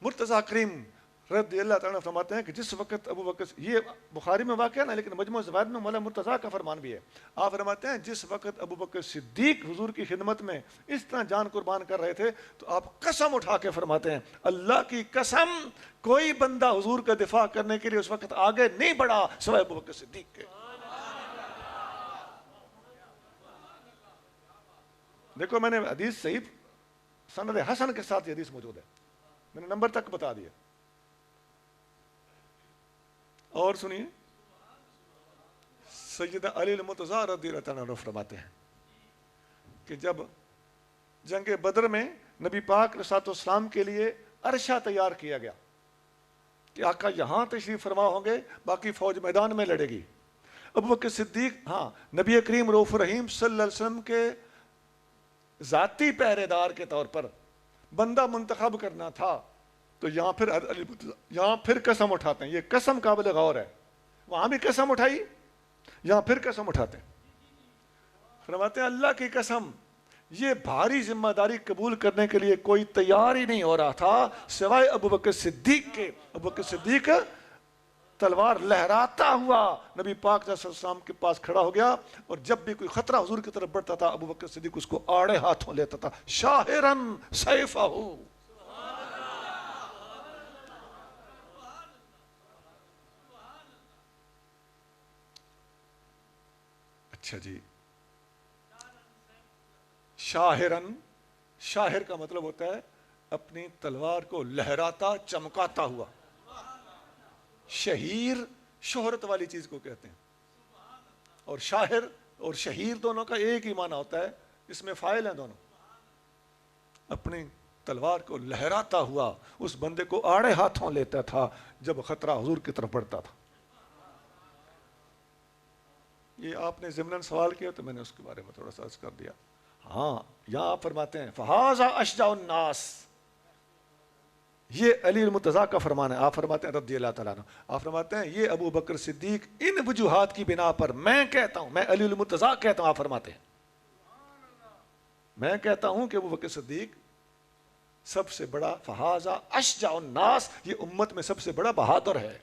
مرتضیٰ کریم رضی اللہ تعالیٰ فرماتے ہیں کہ جس وقت ابو بکر, یہ بخاری میں واقعہ نا لیکن مجموع الزوائد میں مولا مرتضیٰ کا فرمان بھی ہے. آپ فرماتے ہیں جس وقت ابو بکر صدیق حضور کی خدمت میں اس طرح جان قربان کر رہے تھے تو آپ قسم اٹھا کے فرماتے ہیں اللہ کی قسم کوئی بندہ حضور کا دفاع کرنے کے لیے اس وقت آگے نہیں بڑھا سوائے ابو بکر صدیق کے. دیکھو میں نے حدیث صحیح سند حسن کے ساتھ یہ حدیث موجود ہے, میں نے نمبر تک بتا دیا. اور سنیے, سیدنا علی المرتضیٰ رضی اللہ عنہ فرماتے ہیں کہ جب جنگ بدر میں نبی پاک علیہ السلام کے لیے عرشہ تیار کیا گیا کہ آقا یہاں تشریف فرما ہوں گے، باقی فوج میدان میں لڑے گی۔ ابوبکر صدیق ہاں نبی کریم رؤوف رحیم صلی اللہ علیہ وسلم کے ذاتی پہرے دار کے طور پر بندہ منتخب کرنا تھا، تو یہاں پھر قسم اٹھاتے ہیں، یہ قسم قابل غور ہے، وہاں بھی قسم اٹھائی، یہاں پھر قسم اٹھاتے ہیں، فرماتے ہیں اللہ کی قسم یہ بھاری ذمہ داری قبول کرنے کے لیے کوئی تیار ہی نہیں ہو رہا تھا سوائے ابوبکر صدیق کے۔ ابوبکر صدیق تلوار لہراتا ہوا نبی پاک صلی اللہ علیہ وسلم کے پاس کھڑا ہو گیا، اور جب بھی کوئی خطرہ حضور کی طرف بڑھتا تھا ابوبکر صدیق اس کو آڑے ہاتھوں لیتا تھا، شاہرن سیفہ۔ اچھا جی، شاہرن، شاہر کا مطلب ہوتا ہے اپنی تلوار کو لہراتا چمکاتا ہوا، شہیر شہرت والی چیز کو کہتے ہیں، اور شاہر اور شہیر دونوں کا ایک ہی معنی ہوتا ہے، اس میں فاعل ہیں دونوں۔ اپنی تلوار کو لہراتا ہوا اس بندے کو آڑے ہاتھوں لیتا تھا جب خطرہ حضور کی طرف بڑھتا تھا۔ یہ آپ نے ضمناً سوال کیا تو میں نے اس کے بارے میں تھوڑا سا عرض کر دیا۔ ہاں یہاں آپ فرماتے ہیں فہذا اشجع الناس، یہ علی المرتضیٰ کا فرمان ہے، آپ فرماتے ہیں رضی اللہ تعالیٰ عنہ، آپ فرماتے ہیں یہ ابو بکر صدیق ان وجوہات کی بنا پر میں کہتا ہوں، میں علی المرتضیٰ کہتا ہوں، آپ فرماتے ہیں میں کہتا ہوں کہ ابو بکر صدیق سب سے بڑا، فہذا اشجع الناس، یہ امت میں سب سے بڑا بہادر ہے۔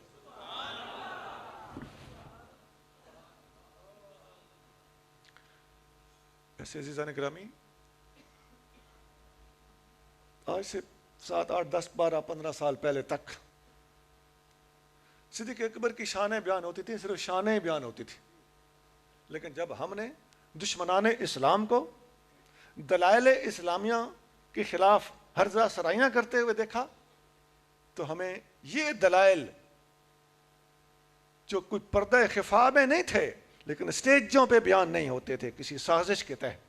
ایسے عزیزان گرامی، آج سے 7 8 10 12 15 سال پہلے تک صدیق اکبر کی شانیں بیان ہوتی تھی، صرف شانیں بیان ہوتی تھی، لیکن جب ہم نے دشمنان اسلام کو دلائل اسلامیہ کے خلاف ہرزہ سرائیاں کرتے ہوئے دیکھا تو ہمیں یہ دلائل جو کوئی پردہ خفا میں نہیں تھے لیکن اسٹیجوں پہ بیان نہیں ہوتے تھے کسی سازش کے تحت،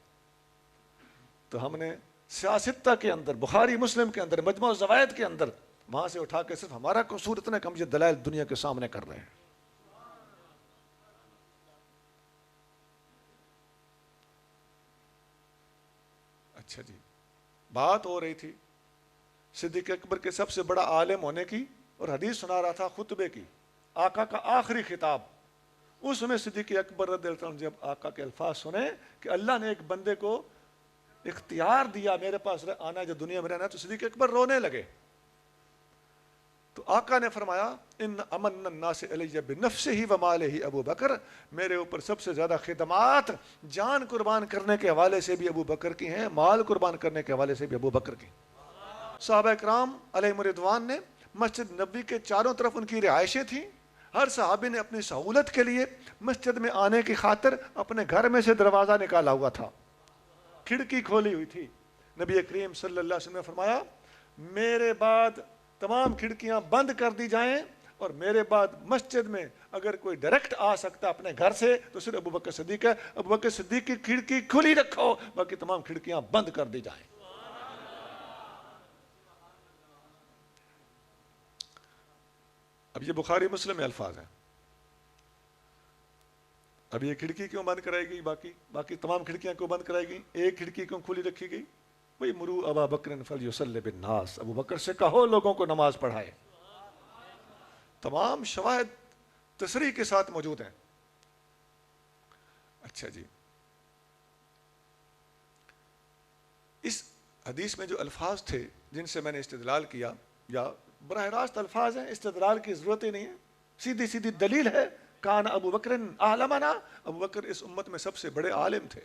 تو ہم نے سیاستہ کے اندر، بخاری مسلم کے اندر، مجموع الزوائد کے اندر وہاں سے اٹھا کے صرف ہمارا قصور اتنا کہ ہم یہ دلائل دنیا کے سامنے کر رہے ہیں۔ اچھا جی، بات ہو رہی تھی صدیق اکبر کے سب سے بڑا عالم ہونے کی، اور حدیث سنا رہا تھا خطبے کی، آقا کا آخری خطاب، اس میں صدیق اکبر رضی اللہ عنہ جب آقا کے الفاظ سنے کہ اللہ نے ایک بندے کو اختیار دیا میرے پاس آنا ہے جو دنیا میں رہنا ہے، تو صدیق اکبر رونے لگے۔ تو آقا نے فرمایا ان امن الناس علی بنفسہ ومالہ ابو بکر، میرے اوپر سب سے زیادہ خدمات جان قربان کرنے کے حوالے سے بھی ابو بکر کی ہیں، مال قربان کرنے کے حوالے سے بھی ابو بکر کی۔ صحابہ کرام علیہم رضوان نے مسجد نبوی کے چاروں طرف ان کی رہائشیں تھیں، ہر صحابی نے اپنی سہولت کے لیے مسجد میں آنے کی خاطر اپنے گھر میں سے دروازہ نکالا ہوا تھا، کھڑکی کھولی ہوئی تھی۔ نبی کریم صلی اللہ علیہ وسلم نے فرمایا میرے بعد تمام کھڑکیاں بند کر دی جائیں، اور میرے بعد مسجد میں اگر کوئی ڈائریکٹ آ سکتا اپنے گھر سے تو صرف ابو بکر صدیق ہے، ابو بکر صدیق کی کھڑکی کھلی رکھو، باقی تمام کھڑکیاں بند کر دی جائیں۔ اب یہ بخاری مسلم میں الفاظ ہیں، اب یہ کھڑکی کیوں بند کرائی گئی، باقی تمام کھڑکیاں کیوں بند کرائی گئی، ایک کھڑکی کیوں کھلی رکھی گئی؟ وہی مرو ابا بکر فلیصلی بالناس، ابو بکر سے کہو لوگوں کو نماز پڑھائے۔ تمام شواہد تصریح کے ساتھ موجود ہیں۔ اچھا جی، اس حدیث میں جو الفاظ تھے جن سے میں نے استدلال کیا، یا براہ راست الفاظ ہیں، استدلال کی ضرورت ہی نہیں ہے، سیدھی سیدھی دلیل ہے، کان ابو بکر اعلمنا، ابو بکر اس امت میں سب سے بڑے عالم تھے۔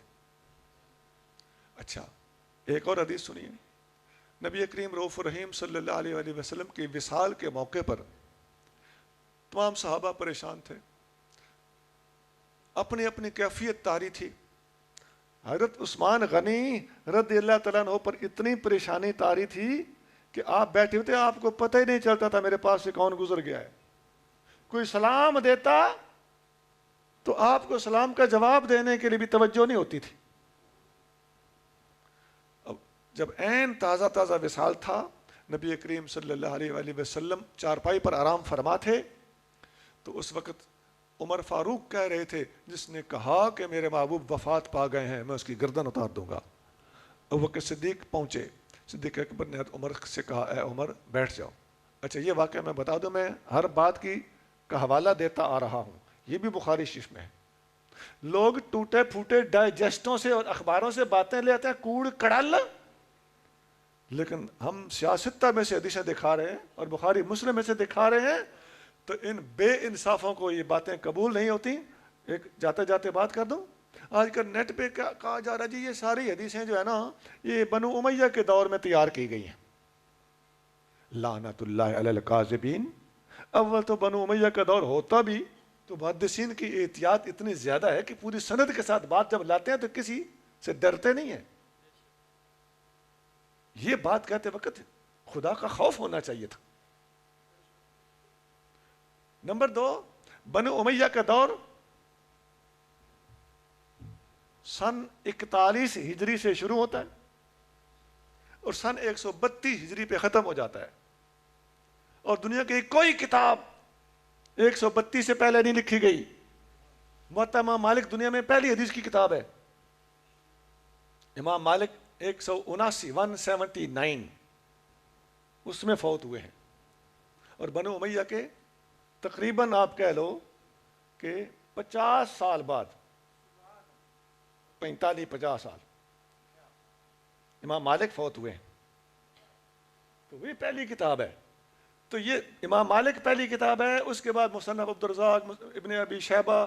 اچھا ایک اور حدیث سنیے، نبی کریم رؤوف الرحیم صلی اللہ علیہ وآلہ وسلم کی وصال کے موقع پر تمام صحابہ پریشان تھے، اپنی اپنی کیفیت طاری تھی۔ حضرت عثمان غنی رضی اللہ تعالیٰ عنہ پر اتنی پریشانی طاری تھی کہ آپ بیٹھے ہوتے آپ کو پتہ ہی نہیں چلتا تھا میرے پاس سے کون گزر گیا ہے، کوئی سلام دیتا تو آپ کو سلام کا جواب دینے کے لیے بھی توجہ نہیں ہوتی تھی۔ اب جب عین تازہ وصال تھا، نبی کریم صلی اللہ علیہ وآلہ وسلم چارپائی پر آرام فرما تھے تو اس وقت عمر فاروق کہہ رہے تھے جس نے کہا کہ میرے محبوب وفات پا گئے ہیں میں اس کی گردن اتار دوں گا. ابوبکر صدیق پہنچے. صدیق اکبر نے عمر سے کہا اے عمر بیٹھ جاؤ. اچھا یہ واقعہ میں بتا دوں, میں ہر بات کی کا حوالہ دیتا آ رہا ہوں, یہ بھی بخاری شریف میں ہے. لوگ ٹوٹے پھوٹے ڈائجسٹوں سے اور اخباروں سے باتیں لے آتے ہیں کوڑ کڑال, لیکن ہم سیاستہ میں سے حدیثیں دکھا رہے ہیں اور بخاری مسلم میں سے دکھا رہے ہیں, تو ان بے انصافوں کو یہ باتیں قبول نہیں ہوتی. ایک جاتے جاتے بات کر دوں, آج کل نیٹ پہ کہا جا رہا ہے جی یہ ساری حدیثیں جو ہے نا یہ بنو امیہ کے دور میں تیار کی گئی ہیں. لعنت اللہ علی الکاذبین. اول تو بنو امیہ کا دور ہوتا بھی تو محدثین کی احتیاط اتنی زیادہ ہے کہ پوری سند کے ساتھ بات جب لاتے ہیں تو کسی سے ڈرتے نہیں ہیں. یہ بات کہتے وقت خدا کا خوف ہونا چاہیے تھا. نمبر 2, بنو امیہ کا دور سن 41 ہجری سے شروع ہوتا ہے اور سن 132 ہجری پہ ختم ہو جاتا ہے, اور دنیا کی کوئی کتاب 132 سے پہلے نہیں لکھی گئی. موطا امام مالک دنیا میں پہلی حدیث کی کتاب ہے. امام مالک 179 اس میں فوت ہوئے ہیں, اور بنو امیہ کے تقریباً آپ کہہ لو کہ 50 سال بعد, 45-50 سال امام مالک فوت ہوئے ہیں. تو وہ پہلی کتاب ہے. تو یہ امام مالک پہلی کتاب ہے. اس کے بعد مصنف عبدالرزاق, ابن ابی شیبہ,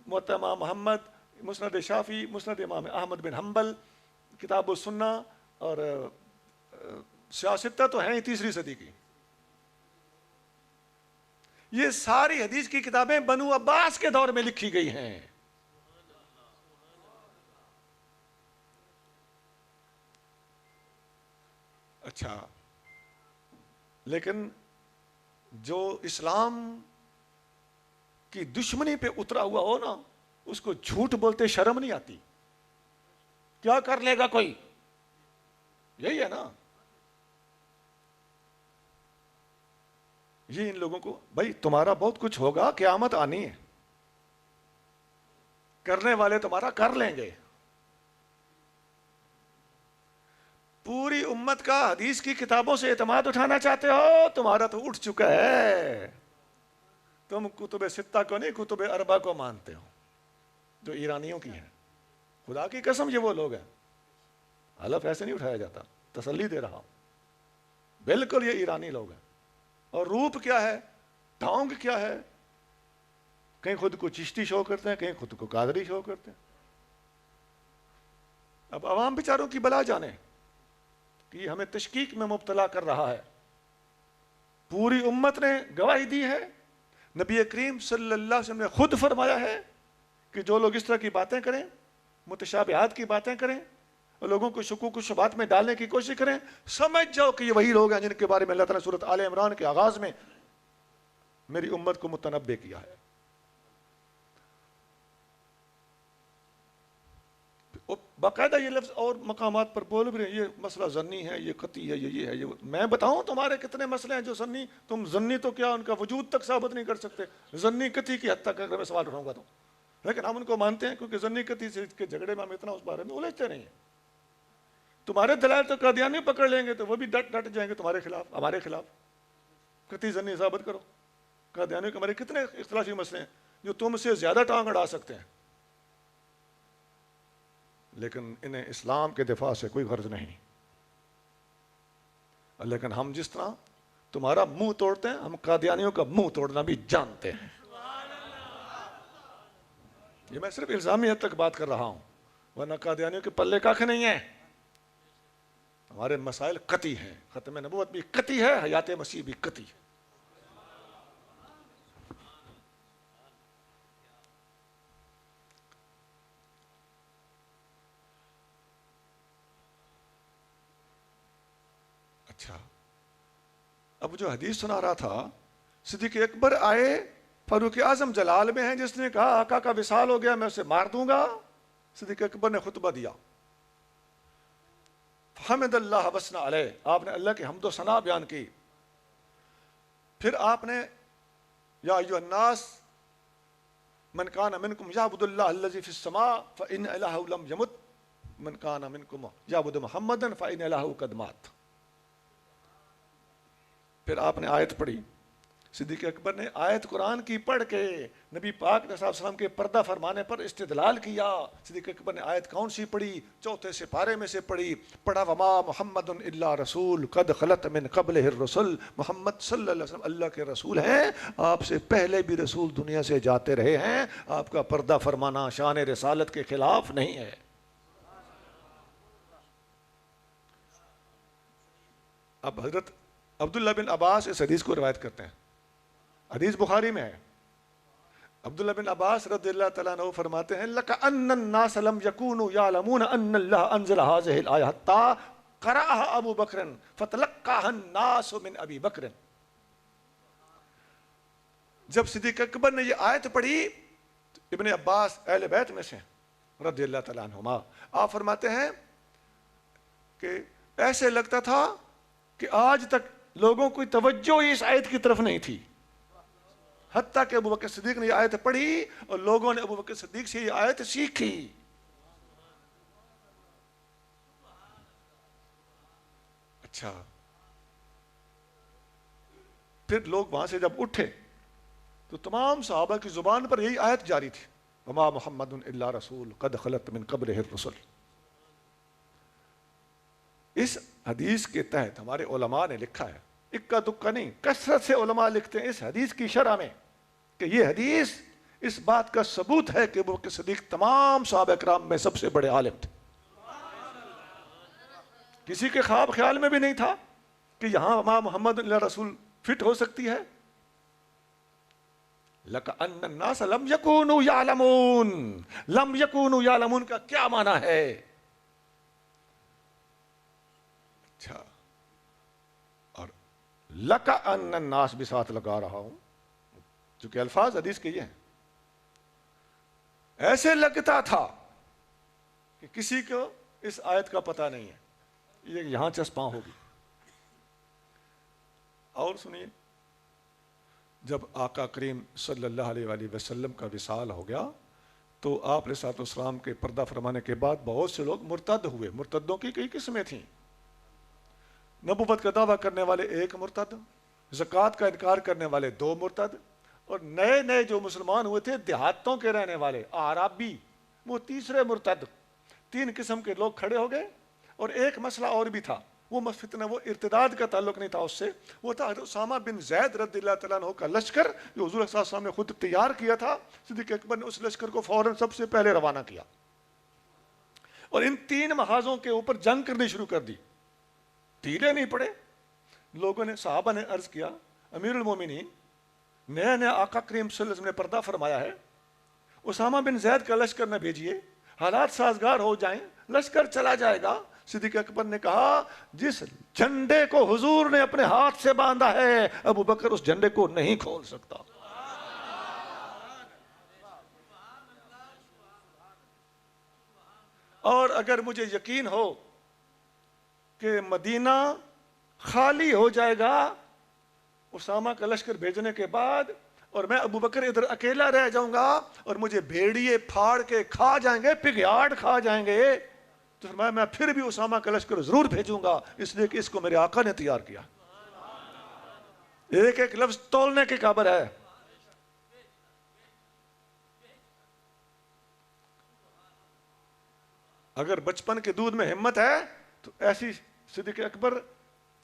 موطا امام محمد, مسند شافعی, مسند امام احمد بن حنبل, کتاب السنہ, اور سیاستہ تو ہیں ہی 3 صدی کی. یہ ساری حدیث کی کتابیں بنو عباس کے دور میں لکھی گئی ہیں. اچھا, لیکن جو اسلام کی دشمنی پہ اترا ہوا ہو نا, اس کو جھوٹ بولتے شرم نہیں آتی. کیا کر لے گا کوئی, یہی ہے نا. یہ ان لوگوں کو, بھائی تمہارا بہت کچھ ہوگا, قیامت آنی ہے, کرنے والے تمہارا کر لیں گے. پوری امت کا حدیث کی کتابوں سے اعتماد اٹھانا چاہتے ہو, تمہارا تو اٹھ چکا ہے. تم کتب ستہ کو نہیں, کتب اربع کو مانتے ہو جو ایرانیوں کی ہیں. خدا کی قسم یہ وہ لوگ ہیں, حلف ایسے نہیں اٹھایا جاتا, تسلی دے رہا ہوں. بالکل یہ ایرانی لوگ ہیں. اور روپ کیا ہے, ڈھونگ کیا ہے, کہیں خود کو چشتی شو کرتے ہیں, کہیں خود کو قادری شو کرتے ہیں. اب عوام بیچاروں کی بلا جانے کہ یہ ہمیں تشکیک میں مبتلا کر رہا ہے. پوری امت نے گواہی دی ہے, نبی کریم صلی اللہ علیہ وسلم نے خود فرمایا ہے کہ جو لوگ اس طرح کی باتیں کریں, متشابہات کی باتیں کریں, اور لوگوں کو شکوک و شبہات میں ڈالنے کی کوشش کریں, سمجھ جاؤ کہ یہ وہی لوگ ہیں جن کے بارے میں اللہ تعالیٰ سورۃ آل عمران کے آغاز میں میری امت کو متنبع کیا ہے. باقاعدہ یہ لفظ اور مقامات پر بول بھی رہے ہیں, یہ مسئلہ ظنی ہے, یہ قطعی ہے, یہ ہے, یہ میں بتاؤں تمہارے کتنے مسئلے ہیں جو ظنی, تم ظنی تو کیا ان کا وجود تک ثابت نہیں کر سکتے, ظنی قطعی کی حد تک اگر میں سوال اٹھاؤں گا تو. لیکن ہم ان کو مانتے ہیں کیونکہ ظنی قطعی سے کے جھگڑے میں ہم اتنا اس بارے میں الجھتے نہیں ہیں. تمہارے دلائل تو قادیانی پکڑ لیں گے تو وہ بھی ڈٹ جائیں گے تمہارے خلاف, ہمارے خلاف. قطعی ظنی ثابت کرو. قادیانی کے ہمارے کتنے اختلافی مسئلے ہیں جو تم سے زیادہ ٹانگ اڑا سکتے ہیں, لیکن انہیں اسلام کے دفاع سے کوئی غرض نہیں. لیکن ہم جس طرح تمہارا منہ توڑتے ہیں, ہم قادیانیوں کا منہ توڑنا بھی جانتے ہیں. یہ میں صرف الزامی حد تک بات کر رہا ہوں, ورنہ قادیانیوں کے پلے کاکھ نہیں ہے. ہمارے مسائل قطعی ہیں, ختم نبوت بھی قطعی ہے, حیات مسیح بھی قطعی ہے. اچھا, اب جو حدیث سنا رہا تھا, صدیق اکبر آئے, فاروق اعظم جلال میں ہیں جس نے کہا آقا کا وصال ہو گیا, میں اسے مار دوں گا. صدیق اکبر نے خطبہ دیا, حمد اللہ وثنا علیہ، آپ نے اللہ کی حمد و ثنا بیان کی. پھر آپ نے یا ایھا الناس من کان منکم یعبد اللہ الذی فی السماء فإن الہ لم یمت من کان منکم یعبد محمدا فإن الہ قد مات. پھر آپ نے آیت پڑھی. صدیق اکبر نے آیت قرآن کی پڑھ کے نبی پاک نے صلی اللہ علیہ وسلم کے پردہ فرمانے پر استدلال کیا. صدیق اکبر نے آیت کون سی پڑھی؟ چوتھے سپارے میں سے پڑھی. پڑھا وما محمد الا رسول قد خلت من قبلہ الرسل، محمد صلی اللہ علیہ وسلم اللہ کے رسول ہیں، آپ سے پہلے بھی رسول دنیا سے جاتے رہے ہیں، آپ کا پردہ فرمانا شان رسالت کے خلاف نہیں ہے. اب حضرت عبداللہ بن عباس اس حدیث کو روایت کرتے ہیں، حدیث بخاری میں ہے. عبداللہ بن عباس رضی اللہ تعالیٰ عنہ فرماتے ہیں لَكَأَنَّ النَّاسَ لَمْ يَكُونُوا يَعْلَمُونَ أَنَّ اللَّهَ أَنزَلَ هَذِهِ الْآيَةَ حَتَّى قَرَأَهَا أَبُو بَكْرٍ فَتَلَقَّاهَا النَّاسُ مِنْ أَبِي بَكْرٍ. جب صدیق اکبر نے یہ آیت پڑھی، ابن عباس اہل بیت میں سے رضی اللہ تعالیٰ عنہما، آپ فرماتے ہیں کہ ایسے لگتا تھا کہ آج تک لوگوں کی توجہ اس آیت کی طرف نہیں تھی، حتیٰ کہ ابو بکر صدیق نے یہ آیت پڑھی اور لوگوں نے ابو بکر صدیق سے یہ آیت سیکھی. اچھا، پھر لوگ وہاں سے جب اٹھے تو تمام صحابہ کی زبان پر یہی آیت جاری تھی، وما محمد الا رسول قد خلت من قبلہ الرسل. اس حدیث کے تحت ہمارے علماء نے لکھا ہے، اکا دکا نہیں، کثرت سے علماء لکھتے ہیں اس حدیث کی شرح میں کہ یہ حدیث اس بات کا ثبوت ہے کہ ابو بکر صدیق تمام صحابہ کرام میں سب سے بڑے عالم تھے. کسی کے خواب خیال میں بھی نہیں تھا کہ یہاں ماں محمد اللہ رسول فٹ ہو سکتی ہے. لَكَأَنَّ النَّاسَ لَمْ يَكُونُوا يَعْلَمُونَ، لَمْ يَكُونُوا يَعْلَمُونَ کا کیا معنی ہے؟ اچھا، اور لَكَأَنَّ النَّاسَ بھی ساتھ لگا رہا ہوں چونکہ الفاظ حدیث کے یہ ہیں. ایسے لگتا تھا کہ کسی کو اس آیت کا پتہ نہیں ہے، یہ یہاں چسپاں ہوگی. اور سنیے، جب آقا کریم صلی اللہ علیہ وآلہ وسلم کا وصال ہو گیا تو آپ علیہ الصلوۃ والسلام کے پردہ فرمانے کے بعد بہت سے لوگ مرتد ہوئے. مرتدوں کی کئی قسمیں تھیں. نبوت کا دعویٰ کرنے والے ایک مرتد، زکوٰۃ کا انکار کرنے والے دو مرتد، اور نئے نئے جو مسلمان ہوئے تھے دیہاتوں کے رہنے والے اعرابی، وہ تیسرے مرتد. 3 قسم کے لوگ کھڑے ہو گئے. اور ایک مسئلہ اور بھی تھا، وہ فتنہ، وہ ارتداد کا تعلق نہیں تھا اس سے، وہ تھا اسامہ بن زید رضی اللہ تعالیٰ عنہ کا لشکر جو حضور صلی اللہ علیہ وسلم نے خود تیار کیا تھا. صدیق اکبر نے اس لشکر کو فوراً سب سے پہلے روانہ کیا اور ان 3 محاذوں کے اوپر جنگ کرنی شروع کر دی. ڈھیلے نہیں پڑے. لوگوں نے، صحابہ نے عرض کیا امیر المومنین، نیا نیا آقا کریم صلی اللہ علیہ وسلم نے پردہ فرمایا ہے، اسامہ بن زید کا لشکر نہ بھیجیے، حالات سازگار ہو جائیں، لشکر چلا جائے گا. صدیق اکبر نے کہا جس جھنڈے کو حضور نے اپنے ہاتھ سے باندھا ہے ابو بکر اس جھنڈے کو نہیں کھول سکتا. اور اگر مجھے یقین ہو کہ مدینہ خالی ہو جائے گا اسامہ کا لشکر بھیجنے کے بعد اور میں ابو بکر ادھر اکیلا رہ جاؤں گا اور مجھے بھیڑیے پھاڑ کے کھا جائیں گے، پگیاڑ کھا جائیں گے، تو میں پھر بھی اسامہ کا لشکر ضرور بھیجوں گا، اس لیے کہ اس کو میرے آقا نے تیار کیا. ایک ایک لفظ تولنے کے قابل ہے. اگر بچپن کے دودھ میں ہمت ہے تو ایسی صدیق اکبر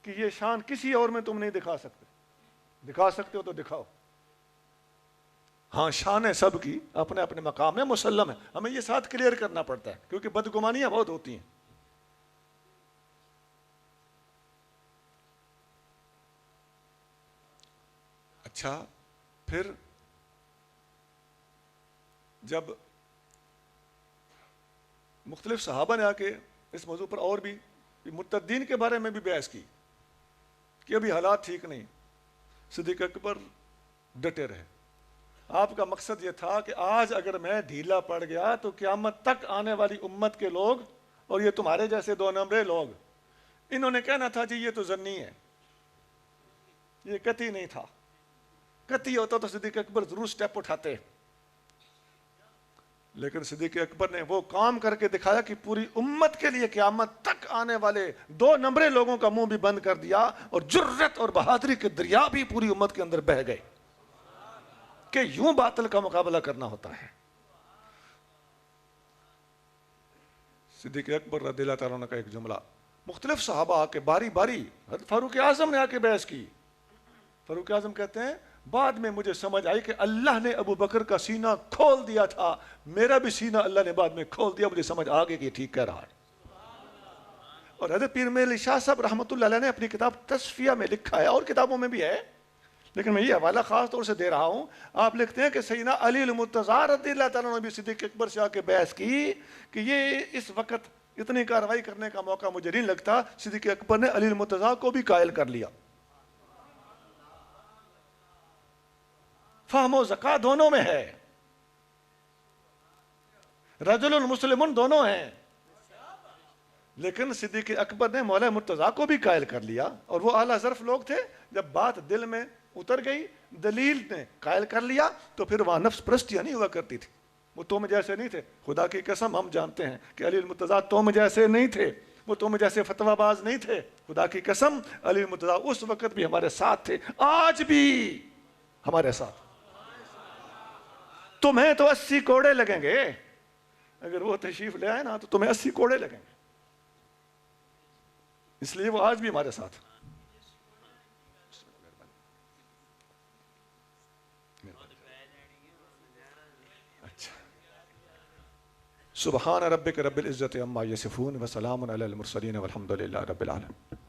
کی یہ شان کسی اور میں تم نہیں دکھا سکتے. دکھا سکتے ہو تو دکھاؤ. ہاں، شان ہے سب کی اپنے اپنے مقام میں مسلم ہے. ہمیں یہ ساتھ کلیئر کرنا پڑتا ہے کیونکہ بدگمانیاں بہت ہوتی ہیں. اچھا، پھر جب مختلف صحابہ نے آ کے اس موضوع پر اور بھی مرتدین کے بارے میں بھی بحث کی کہ ابھی حالات ٹھیک نہیں، صدیق اکبر ڈٹے رہے. آپ کا مقصد یہ تھا کہ آج اگر میں ڈھیلا پڑ گیا تو قیامت تک آنے والی امت کے لوگ اور یہ تمہارے جیسے 2 نمبرے لوگ انہوں نے کہنا تھا جی یہ تو ظنی ہے، یہ قطعی نہیں تھا، قطعی ہوتا تو صدیق اکبر ضرور سٹیپ اٹھاتے، لیکن صدیق اکبر نے وہ کام کر کے دکھایا کہ پوری امت کے لیے قیامت تک آنے والے 2 نمبرے لوگوں کا منہ بھی بند کر دیا، اور جرت اور بہادری کے دریا بھی پوری امت کے اندر بہہ گئے کہ یوں باطل کا مقابلہ کرنا ہوتا ہے۔ صدیق اکبر رضی اللہ تعالیٰ عنہ کا ایک جملہ، مختلف صحابہ آ کے باری باری، حضرت فاروق اعظم نے آ کے بحث کی۔ فاروق اعظم کہتے ہیں بعد میں مجھے سمجھ آئی کہ اللہ نے ابو بکر کا سینہ کھول دیا تھا، میرا بھی سینہ اللہ نے بعد میں کھول دیا، مجھے سمجھ آ گئی کہ یہ ٹھیک کہہ رہا ہے۔ اور حضرت پیر میل علی شاہ صاحب رحمۃ اللہ علیہ نے اپنی کتاب تصفیہ میں لکھا ہے، اور کتابوں میں بھی ہے، لیکن میں یہ حوالہ خاص طور سے دے رہا ہوں۔ آپ لکھتے ہیں کہ سیدنا علی المرتضیٰ رضی اللہ تعالیٰ نے بھی صدیق اکبر سے آ کے بحث کی کہ یہ اس وقت اتنی کارروائی کرنے کا موقع مجھے نہیں لگتا۔ صدیق اکبر نے علی المرتضیٰ کو بھی قائل کر لیا۔ فہم و ذکا دونوں میں ہے، رجل مسلم دونوں ہیں، لیکن صدیق اکبر نے مولا مرتضیٰ کو بھی قائل کر لیا، اور وہ اعلیٰ ظرف لوگ تھے، جب بات دل میں اتر گئی، دلیل نے قائل کر لیا، تو پھر وہاں نفس پرستیاں نہیں ہوا کرتی تھی۔ وہ تم جیسے نہیں تھے، خدا کی قسم ہم جانتے ہیں کہ علی المرتضیٰ تم جیسے نہیں تھے، وہ تم جیسے فتویٰ باز نہیں تھے، خدا کی قسم علی المرتضیٰ اس وقت بھی ہمارے ساتھ تھے، آج بھی ہمارے ساتھ۔ تمہیں تو 80 کوڑے لگیں گے، اگر وہ تشریف لے آئے نا تو تمہیں 80 کوڑے لگیں گے، اس لیے وہ آج بھی ہمارے ساتھ۔ سبحان ربک رب العزت عما یصفون وسلام علی المرسلین والحمد للہ رب العالمین۔